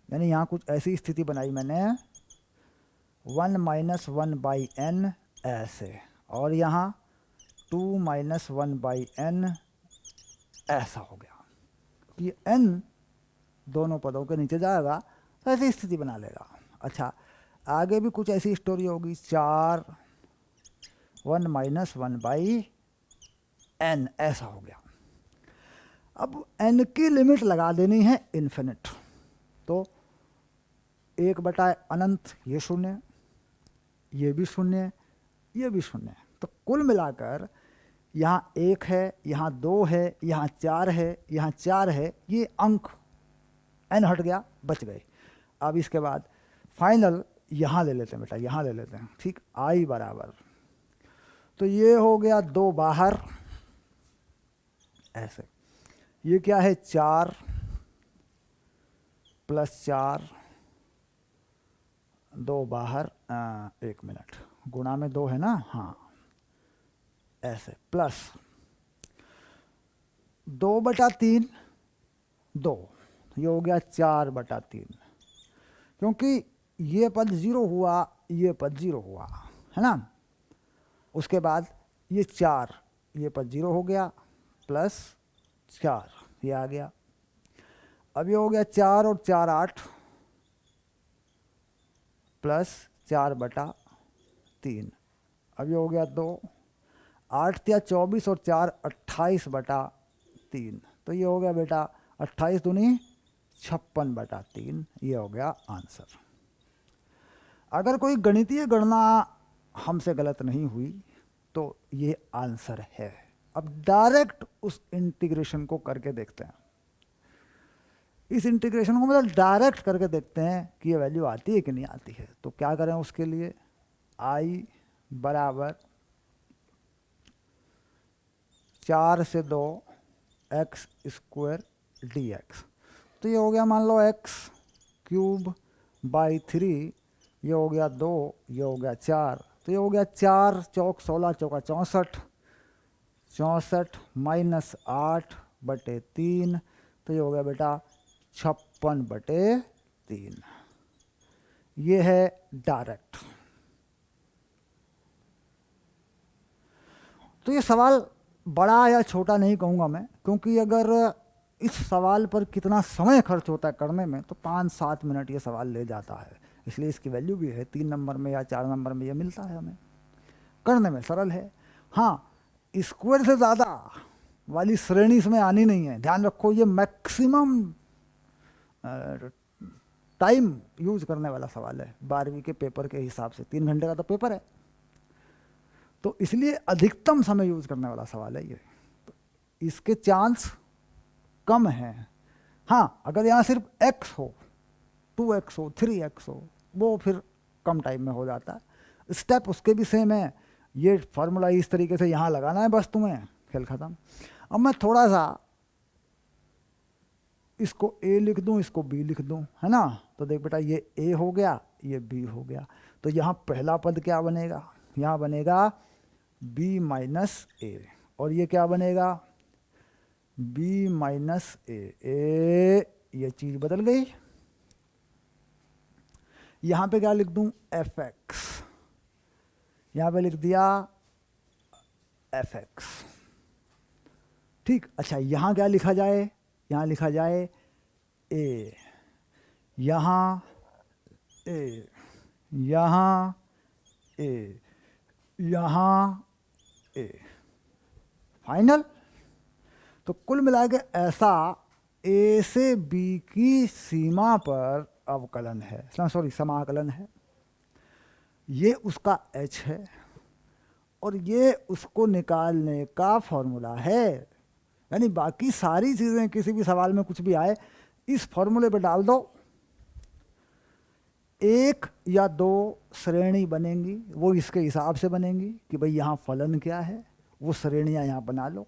यानी यहाँ कुछ ऐसी स्थिति बनाई मैंने, 1 - 1/n ऐसे, और यहाँ 2 - 1/n ऐसा हो गया। ये n दोनों पदों के नीचे जाएगा तो ऐसी स्थिति बना लेगा। अच्छा, आगे भी कुछ ऐसी स्टोरी होगी, 4 1 - 1/n ऐसा हो गया। अब n की लिमिट लगा देनी है इन्फिनिट, तो 1/अनंत ये शून्य, ये भी शून्य, ये भी शून्य, तो कुल मिलाकर यहाँ 1 है, यहाँ 2 है, यहाँ 4 है, यहाँ 4 है, ये अंक n हट गया, बच गए। अब इसके बाद फाइनल यहाँ ले लेते हैं बेटा, यहाँ ले लेते हैं, ठीक, i बराबर, तो ये हो गया 2 बाहर ऐसे, ये क्या है 4 + 4, 2 बाहर, 1 मिनट, गुणा में 2 है ना, हाँ ऐसे, प्लस 2/3, 2, ये हो गया 4/3, क्योंकि ये पद 0 हुआ, ये पद 0 हुआ, है ना। उसके बाद ये 4, ये पद 0 हो गया, प्लस 4 ये आ गया। अब ये हो गया 4 और 4 8, प्लस 4/3, अब ये हो गया 2, 8 × 24 और 4 28/3, तो ये हो गया बेटा 28 दूनी 56/3, ये हो गया आंसर। अगर कोई गणितीय गणना हमसे गलत नहीं हुई तो ये आंसर है। अब डायरेक्ट उस इंटीग्रेशन को करके देखते हैं। इस इंटीग्रेशन को मतलब डायरेक्ट करके देखते हैं कि ये वैल्यू आती है कि नहीं आती है। तो क्या करें उसके लिए, i बराबर 4 से 2 x स्क्वायर dx। तो ये हो गया मान लो x क्यूब बाई 3, ये हो गया 2, ये हो गया 4, तो ये हो गया 4 चौक 16 चौका 64, 64 माइनस 8/3, तो ये हो गया बेटा 56/3। ये है डायरेक्ट। तो ये सवाल बड़ा या छोटा नहीं कहूँगा मैं, क्योंकि अगर इस सवाल पर कितना समय खर्च होता है करने में तो 5-7 मिनट ये सवाल ले जाता है। इसलिए इसकी वैल्यू भी है 3 नंबर में या 4 नंबर में ये मिलता है हमें। करने में सरल है। हाँ, स्क्वायर से ज़्यादा वाली श्रेणी इसमें आनी नहीं है। ध्यान रखो, ये मैक्सिमम टाइम यूज करने वाला सवाल है 12वीं के पेपर के हिसाब से। 3 घंटे का तो पेपर है, तो इसलिए अधिकतम समय यूज करने वाला सवाल है ये। तो इसके चांस कम हैं। हाँ, अगर यहाँ सिर्फ x हो, 2x हो, 3x हो, वो फिर कम टाइम में हो जाता है। स्टेप उसके भी सेम है। ये फार्मूला इस तरीके से यहाँ लगाना है, बस तुम्हें, खेल ख़त्म। अब मैं थोड़ा सा इसको a लिख दूँ, इसको b लिख दूँ, है ना। तो देख बेटा, ये a हो गया, ये b हो गया। तो यहाँ पहला पद क्या बनेगा, यहाँ बनेगा b माइनस a, और ये क्या बनेगा b माइनस a। ये चीज़ बदल गई। यहाँ पे क्या लिख दूँ, fx, यहाँ पे लिख दिया fx। ठीक, अच्छा यहाँ क्या लिखा जाए, यहाँ लिखा जाए a, यहाँ a, यहाँ a, यहाँ a, फाइनल। तो कुल मिला के ऐसा a से b की सीमा पर अवकलन है, सॉरी समाकलन है। ये उसका h है और ये उसको निकालने का फॉर्मूला है। यानी बाकी सारी चीज़ें किसी भी सवाल में कुछ भी आए, इस फॉर्मूले पे डाल दो, 1 या 2 श्रेणी बनेंगी, वो इसके हिसाब से बनेंगी कि भाई यहाँ फलन क्या है, वो श्रेणियाँ यहाँ बना लो।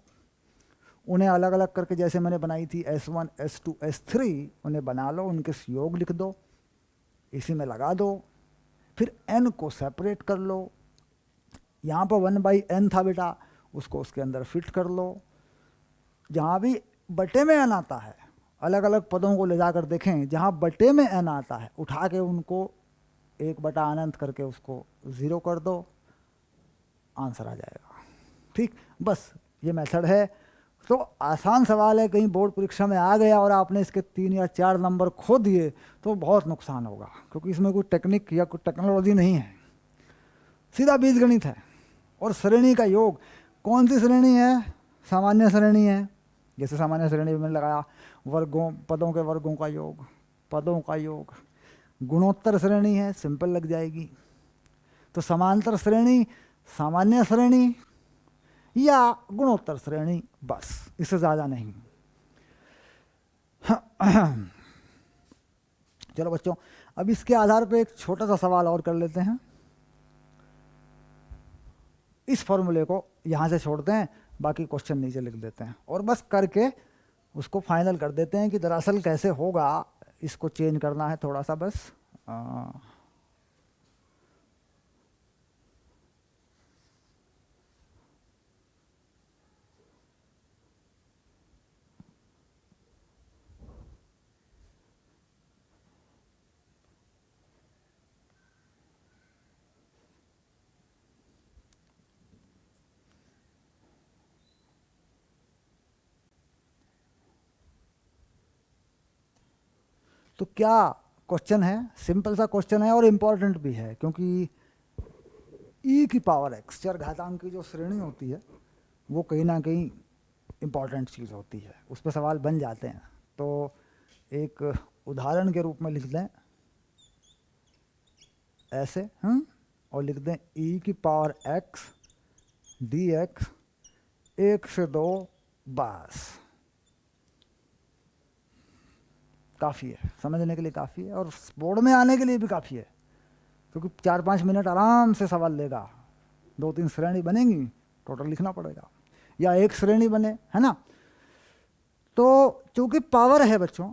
उन्हें अलग अलग करके जैसे मैंने बनाई थी S1, S2, S3, उन्हें बना लो, उनके योग लिख दो, इसी में लगा दो, फिर n को सेपरेट कर लो। यहाँ पर 1/n था बेटा, उसको उसके अंदर फिट कर लो। जहाँ भी बटे में n आता है, अलग अलग पदों को ले जाकर देखें, जहाँ बटे में n आता है उठा के उनको 1/अनंत करके उसको 0 कर दो, आंसर आ जाएगा। ठीक, बस ये मेथड है। तो आसान सवाल है, कहीं बोर्ड परीक्षा में आ गया और आपने इसके 3 या 4 नंबर खो दिए तो बहुत नुकसान होगा, क्योंकि इसमें कोई टेक्निक या कोई टेक्नोलॉजी नहीं है, सीधा बीजगणित है। और श्रेणी का योग, कौन सी श्रेणी है, सामान्य श्रेणी है। जैसे सामान्य श्रेणी में लगाया वर्गों, पदों के वर्गों का योग, पदों का योग। गुणोत्तर श्रेणी है, सिंपल लग जाएगी। तो समांतर श्रेणी, सामान्य श्रेणी या गुणोत्तर श्रेणी, बस, इससे ज़्यादा नहीं। चलो बच्चों, अब इसके आधार पे एक छोटा सा सवाल और कर लेते हैं। इस फॉर्मूले को यहाँ से छोड़ते हैं, बाकी क्वेश्चन नीचे लिख देते हैं और बस करके उसको फाइनल कर देते हैं कि दरअसल कैसे होगा। इसको चेंज करना है थोड़ा सा बस। तो क्या क्वेश्चन है, सिंपल सा क्वेश्चन है और इम्पॉर्टेंट भी है, क्योंकि e की पावर x चरघातांक की जो श्रेणी होती है वो कहीं ना कहीं इम्पॉर्टेंट चीज़ होती है, उस पर सवाल बन जाते हैं। तो एक उदाहरण के रूप में लिख दें ऐसे, और लिख दें e की पावर x dx 1 से 2, बस काफ़ी है, समझने के लिए काफ़ी है और बोर्ड में आने के लिए भी काफ़ी है, क्योंकि 4-5 मिनट आराम से सवाल लेगा। 2-3 श्रेणी बनेंगी, टोटल लिखना पड़ेगा, या एक श्रेणी बने, है ना। तो चूंकि पावर है बच्चों,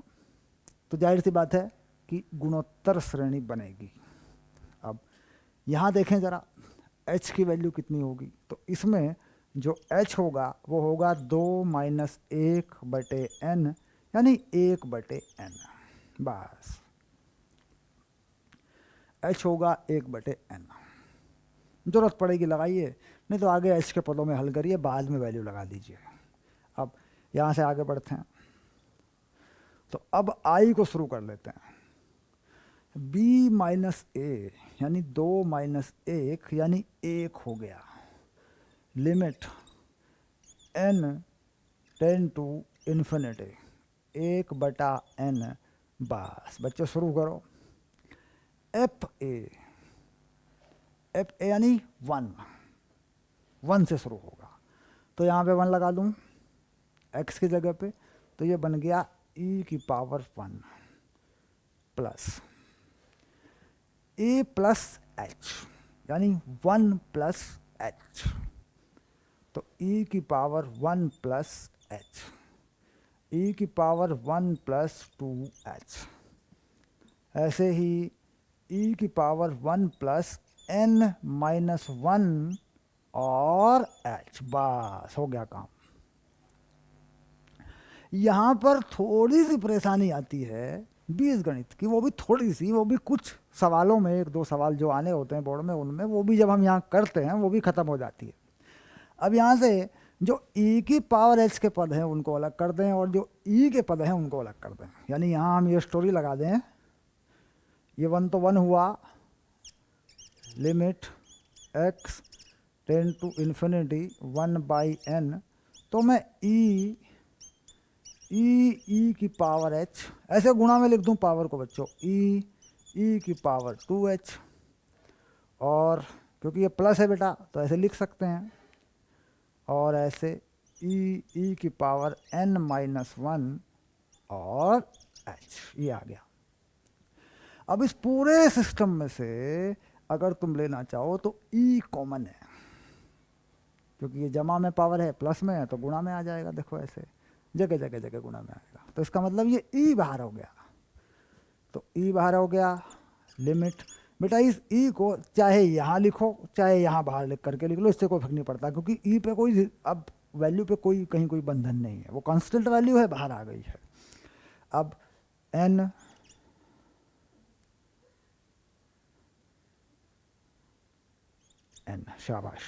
तो जाहिर सी बात है कि गुणोत्तर श्रेणी बनेगी। अब यहाँ देखें ज़रा h की वैल्यू कितनी होगी, तो इसमें जो h होगा वो होगा 2 - 1/n, यानी 1/n, बस h होगा 1/n। जरूरत पड़ेगी लगाइए, नहीं तो आगे h के पदों में हल करिए, बाद में वैल्यू लगा दीजिए। अब यहाँ से आगे बढ़ते हैं, तो अब i को शुरू कर लेते हैं। b - a यानी 2 - 1 यानी 1 हो गया। Limit n tend to infinity 1/n, बस बच्चे शुरू करो। f a यानी 1 से शुरू होगा, तो यहाँ पे 1 लगा दूँ x की जगह पे, तो ये बन गया e की power 1 plus a plus h यानी 1 प्लस h, तो e की पावर 1 प्लस h, e की पावर 1 प्लस 2h, ऐसे ही e की पावर 1 प्लस n माइनस 1 और h, बस हो गया काम। यहाँ पर थोड़ी सी परेशानी आती है बीजगणित की, वो भी थोड़ी सी, वो भी कुछ सवालों में 1-2 सवाल जो आने होते हैं बोर्ड में, उनमें वो भी जब हम यहाँ करते हैं वो भी ख़त्म हो जाती है। अब यहाँ से जो e की पावर h के पद हैं उनको अलग कर दें, और जो e के पद हैं उनको अलग कर दें। यानी यहाँ हम ये स्टोरी लगा दें, ये 1 तो 1 हुआ, limit x tend to infinity 1/n, तो मैं e की पावर h ऐसे गुणा में लिख दूं पावर को बच्चों, e की पावर 2h, और क्योंकि ये प्लस है बेटा तो ऐसे लिख सकते हैं, और ऐसे e की पावर n माइनस 1 और h, ये आ गया। अब इस पूरे सिस्टम में से अगर तुम लेना चाहो तो e कॉमन है, क्योंकि ये जमा में पावर है, प्लस में है तो गुणा में आ जाएगा। देखो ऐसे जगह जगह जगह गुणा में आएगा, तो इसका मतलब ये e बाहर हो गया, तो e बाहर हो गया। लिमिट बेटा इस e को चाहे यहाँ लिखो चाहे यहाँ बाहर लिख करके लिख लो, इससे कोई फर्क नहीं पड़ता, क्योंकि e पे कोई अब वैल्यू पे कोई कहीं कोई बंधन नहीं है, वो कांस्टेंट वैल्यू है, बाहर आ गई है। अब n शाबाश,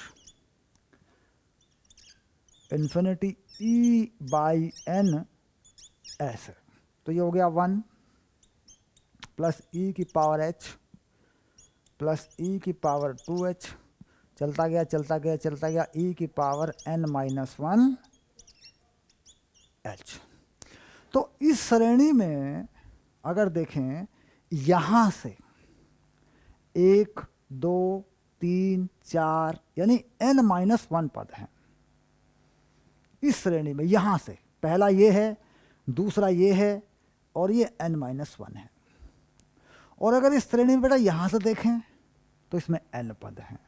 इन्फिनिटी e/n ऐसे, तो ये हो गया 1 प्लस e की पावर h प्लस e की पावर 2h, चलता गया चलता गया चलता गया, e की पावर n माइनस 1 h। तो इस श्रेणी में अगर देखें, यहाँ से 1 2 3 4 यानी n-1 पद हैं इस श्रेणी में। यहाँ से पहला ये है, दूसरा ये है, और ये n-1 है। और अगर इस श्रेणी में बेटा यहाँ से देखें तो इसमें n पद हैं।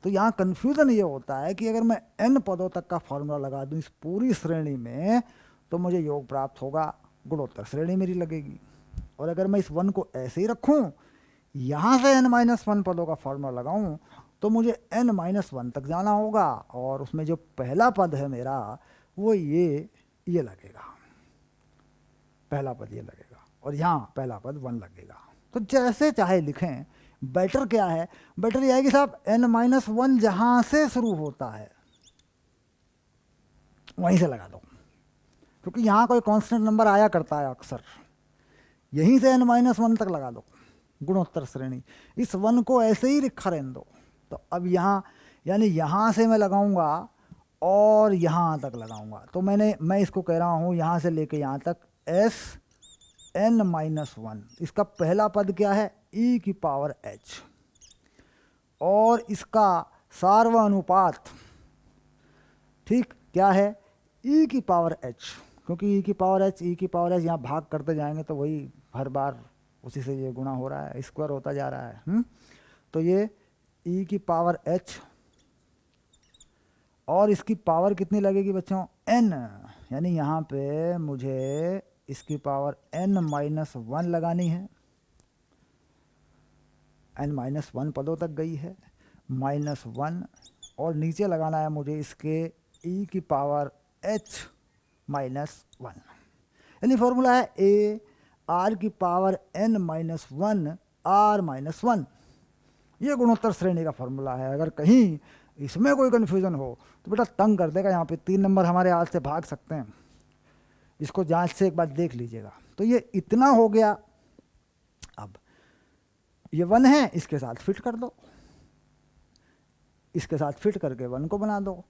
तो यहाँ कन्फ्यूज़न ये होता है कि अगर मैं n पदों तक का फॉर्मूला लगा दूँ इस पूरी श्रेणी में, तो मुझे योग प्राप्त होगा, गुणोत्तर श्रेणी मेरी लगेगी। और अगर मैं इस 1 को ऐसे ही रखूँ, यहाँ से n-1 पदों का फॉर्मूला लगाऊं, तो मुझे n-1 तक जाना होगा, और उसमें जो पहला पद है मेरा वो ये लगेगा, पहला पद ये लगेगा, और यहाँ पहला पद 1 लगेगा। तो जैसे चाहे लिखें, बेटर क्या है, बेटर यह है कि साहब n-1 जहाँ से शुरू होता है वहीं से लगा दो, क्योंकि यहाँ कोई कांस्टेंट नंबर आया करता है अक्सर, यहीं से n-1 तक लगा दो, गुणोत्तर श्रेणी। इस 1 को ऐसे ही लिखा रहने दो। तो अब यहाँ यानी यहाँ से मैं लगाऊंगा और यहाँ तक लगाऊंगा। तो मैं इसको कह रहा हूँ यहाँ से लेके यहाँ तक एस एन माइनस वन। इसका पहला पद क्या है, ई की पावर एच, और इसका सार्वनुपात, ठीक, क्या है, ई की पावर एच, क्योंकि ई की पावर एच यहाँ भाग करते जाएंगे तो वही हर बार उसी से ये गुणा हो रहा है, स्क्वायर होता जा रहा है। तो ये ई की पावर एच, और इसकी पावर कितनी लगेगी बच्चों, n, यानी यहाँ पे मुझे इसकी पावर n माइनस वन लगानी है। n माइनस वन पदों तक गई है, माइनस वन, और नीचे लगाना है मुझे इसके e की पावर h माइनस वन। यानी फॉर्मूला है a r की power n minus one r minus one. ये गुणोत्तर श्रेणी का फॉर्मूला है। अगर कहीं इसमें कोई कन्फ्यूजन हो तो बेटा तंग कर देगा। यहाँ पे 3 नंबर हमारे हाथ से भाग सकते हैं, इसको जांच से एक बार देख लीजिएगा। तो ये इतना हो गया। अब ये वन है, इसके साथ फिट कर दो, इसके साथ फिट करके वन को बना दो।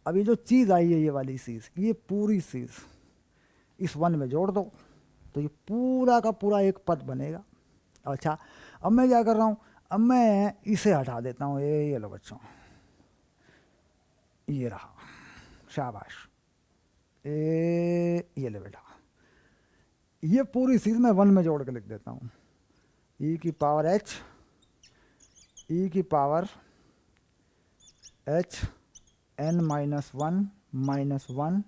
अब ये जो चीज़ आई है, ये वाली चीज़, ये पूरी चीज़ इस वन में जोड़ दो, तो ये पूरा का पूरा एक पद बनेगा। अच्छा, अब मैं क्या कर रहा हूँ, अब मैं इसे हटा देता हूँ। ये लो बच्चों, ये रहा, शाबाश, ये ले बेटा, ये पूरी चीज़ मैं वन में जोड़ के लिख देता हूँ। ई की पावर एच, ई की power H N minus one,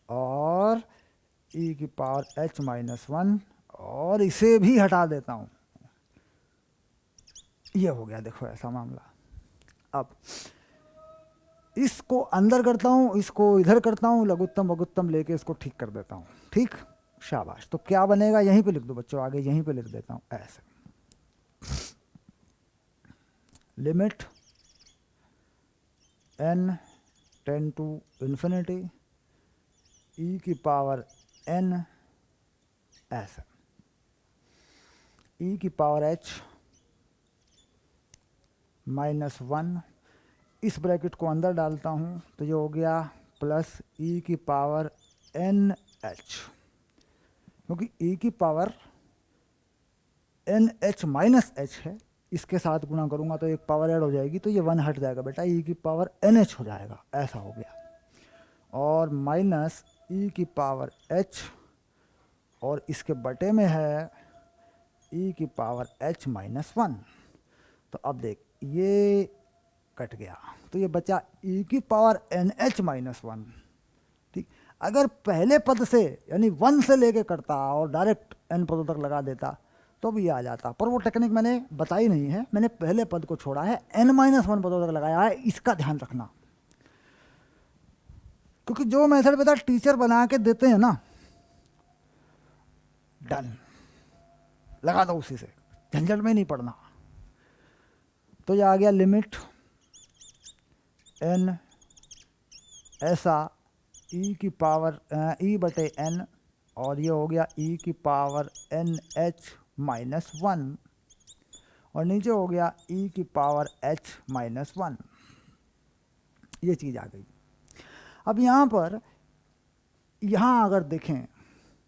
और ई की पावर एच माइनस वन, और इसे भी हटा देता हूँ। ये हो गया, देखो ऐसा मामला। अब इसको अंदर करता हूँ, इसको इधर करता हूँ, लघुत्तम वघुत्तम लेके इसको ठीक कर देता हूँ। ठीक, शाबाश। तो क्या बनेगा, यहीं पे लिख दो बच्चों, आगे यहीं पे लिख देता हूँ ऐसे। Limit n tend to infinity E की पावर n ऐसे, ई की पावर h माइनस वन, इस ब्रैकेट को अंदर डालता हूँ तो ये हो गया प्लस ई की पावर एन एच, क्योंकि ई की power N H minus H है, इसके साथ गुणा करूँगा तो एक पावर ऐड हो जाएगी, तो ये वन हट जाएगा बेटा, ई की पावर एन एच हो जाएगा, ऐसा हो गया। और माइनस ई की पावर एच, और इसके बटे में है ई की पावर एच माइनस वन। तो अब देख, ये कट गया, तो ये बचा ई की power N H minus one. ठीक, अगर पहले पद से यानी वन से लेके करता और डायरेक्ट एन पदों तक लगा देता तो भी आ जाता, पर वो टेक्निक मैंने बताई नहीं है। मैंने पहले पद को छोड़ा है, एन माइनस वन पदों तक लगाया है, इसका ध्यान रखना। क्योंकि जो मेथड बेटा टीचर बना के देते हैं ना, डन, लगा दो उसी से, झंझट में नहीं पड़ना। तो ये आ गया लिमिट एन ऐसा ई की पावर ई बटे एन, और ये हो गया ई की power N H minus one, और नीचे हो गया ई की पावर एच माइनस वन। ये चीज़ आ गई। अब यहाँ पर, यहाँ अगर देखें,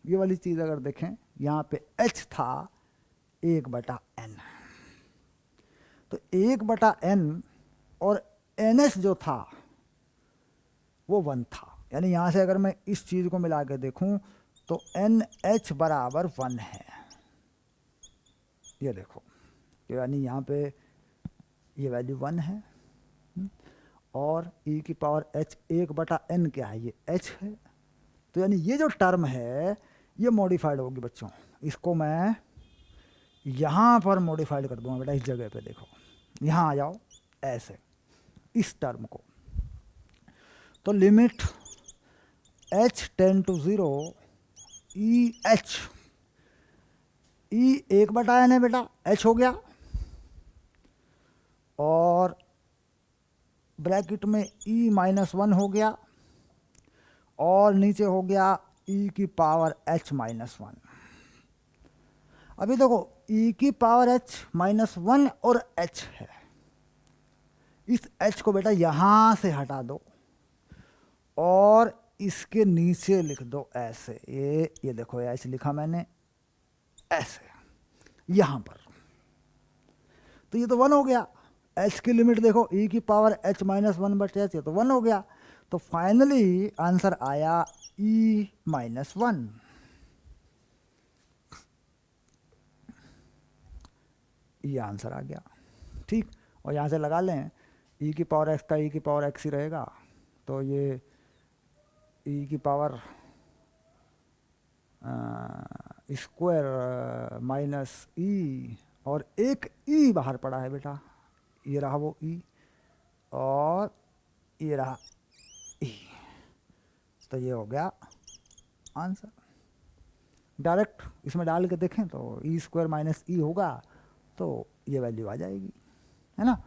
ये वाली चीज़ अगर देखें, यहाँ पे h था 1/n, तो 1/n और ns जो था वो 1 था। यानी यहाँ से अगर मैं इस चीज़ को मिला के देखूँ तो NH बराबर 1 है। ये देखो, यानी यहाँ पे ये वैल्यू 1 है, और e की पावर h 1/n क्या है, ये h है। तो यानी ये जो टर्म है ये मॉडिफाइड होगी बच्चों। इसको मैं यहाँ पर मॉडिफाइड कर दूंगा बेटा, इस जगह पे देखो, यहाँ आ जाओ ऐसे, इस टर्म को। तो limit h tend to 0 E H, E 1/n है बेटा, h हो गया, और ब्रैकेट में ई माइनस 1 हो गया, और नीचे हो गया ई की पावर h माइनस 1। अभी देखो, ई की पावर h माइनस 1 और h है, इस h को बेटा यहाँ से हटा दो और इसके नीचे लिख दो ऐसे, ये देखो ऐसे लिखा मैंने, ऐसे यहां पर। तो ये तो 1 हो गया। h की लिमिट देखो, e की पावर h माइनस 1/h, ये तो 1 हो गया। तो फाइनली आंसर आया e माइनस 1। ये आंसर आ गया, ठीक। और यहाँ से लगा लें, e की पावर x का e की पावर x ही रहेगा, तो ये e की पावर स्क्वायर माइनस ई, और एक e बाहर पड़ा है बेटा, ये रहा वो e, और ये रहा e। तो ये हो गया आंसर। डायरेक्ट इसमें डाल के देखें तो ई स्क्वायर माइनस ई होगा, तो ये वैल्यू आ जाएगी, है ना।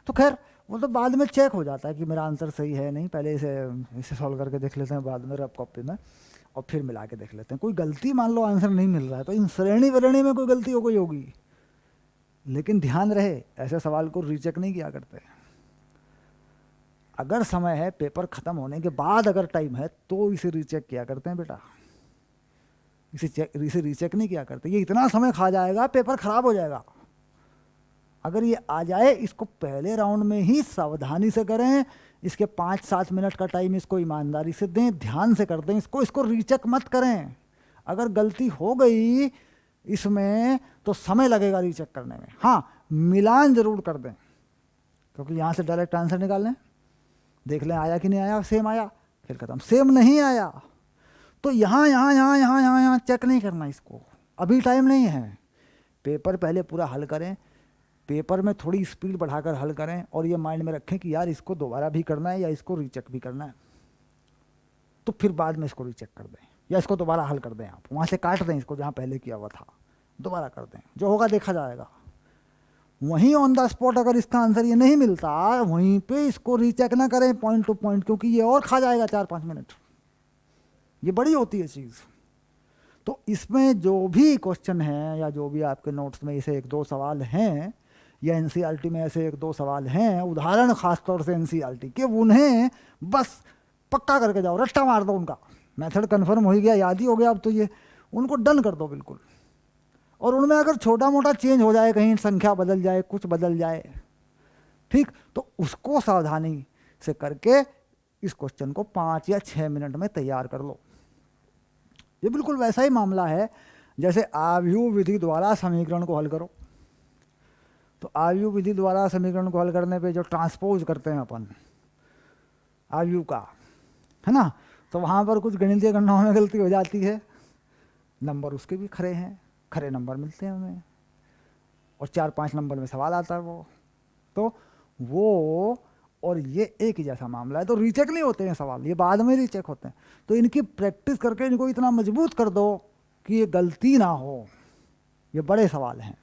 तो खैर वो तो बाद में चेक हो जाता है कि मेरा आंसर सही है नहीं, पहले इसे सॉल्व करके देख लेते हैं बाद में रफ कॉपी में, और फिर मिला के देख लेते हैं। कोई गलती मान लो आंसर नहीं मिल रहा है तो इन श्रेणी वरेणी में कोई गलती हो गई होगी, लेकिन ध्यान रहे ऐसे सवाल को रीचेक नहीं किया करते। अगर समय है, पेपर ख़त्म होने के बाद अगर टाइम है, तो इसे रीचेक किया करते हैं बेटा, इसे रीचेक नहीं किया करते। ये इतना समय खा जाएगा, पेपर ख़राब हो जाएगा। अगर ये आ जाए, इसको पहले राउंड में ही सावधानी से करें, इसके 5-7 मिनट का टाइम इसको ईमानदारी से दें, ध्यान से कर दें इसको रीचेक मत करें। अगर गलती हो गई इसमें तो समय लगेगा रीचेक करने में। हाँ, मिलान जरूर कर दें, क्योंकि यहाँ से डायरेक्ट आंसर निकाल लें, देख लें आया कि नहीं आया, सेम आया, फिर खत्म। सेम नहीं आया तो यहाँ चेक नहीं करना इसको, अभी टाइम नहीं है। पेपर पहले पूरा हल करें, पेपर में थोड़ी स्पीड बढ़ाकर हल करें, और ये माइंड में रखें कि यार इसको दोबारा भी करना है या इसको रीचेक भी करना है, तो फिर बाद में इसको रीचेक कर दें या इसको दोबारा हल कर दें। आप वहाँ से काट दें इसको जहाँ पहले किया हुआ था, दोबारा कर दें, जो होगा देखा जाएगा। वहीं ऑन द स्पॉट अगर इसका आंसर ये नहीं मिलता, वहीं पे इसको रीचेक ना करें पॉइंट टू पॉइंट, क्योंकि ये और खा जाएगा 4-5 मिनट, ये बड़ी होती है चीज़। तो इसमें जो भी क्वेश्चन है या जो भी आपके नोट्स में ऐसे 1-2 सवाल हैं, या एनसीईआरटी में ऐसे 1-2 सवाल हैं, उदाहरण खास तौर से एनसीईआरटी के, उन्हें बस पक्का करके जाओ, रट्टा मार दो उनका। मेथड कन्फर्म हो गया, याद ही हो गया अब तो, ये उनको डन कर दो बिल्कुल। और उनमें अगर छोटा मोटा चेंज हो जाए, कहीं संख्या बदल जाए, कुछ बदल जाए, ठीक, तो उसको सावधानी से करके इस क्वेश्चन को 5 या 6 मिनट में तैयार कर लो। ये बिल्कुल वैसा ही मामला है जैसे आव्यूह विधि द्वारा समीकरण को हल करो। तो आव्यूह विधि द्वारा समीकरण को हल करने पे जो ट्रांसपोज करते हैं अपन आव्यूह का, है ना, तो वहाँ पर कुछ गणितीय गणनाओं में गलती हो जाती है, नंबर उसके भी खरे हैं, खरे नंबर मिलते हैं हमें, और 4-5 नंबर में सवाल आता है वो और ये एक ही जैसा मामला है। तो रीचेक नहीं होते हैं सवाल, ये बाद में रीचेक होते हैं। तो इनकी प्रैक्टिस करके इनको इतना मजबूत कर दो कि ये गलती ना हो, ये बड़े सवाल हैं।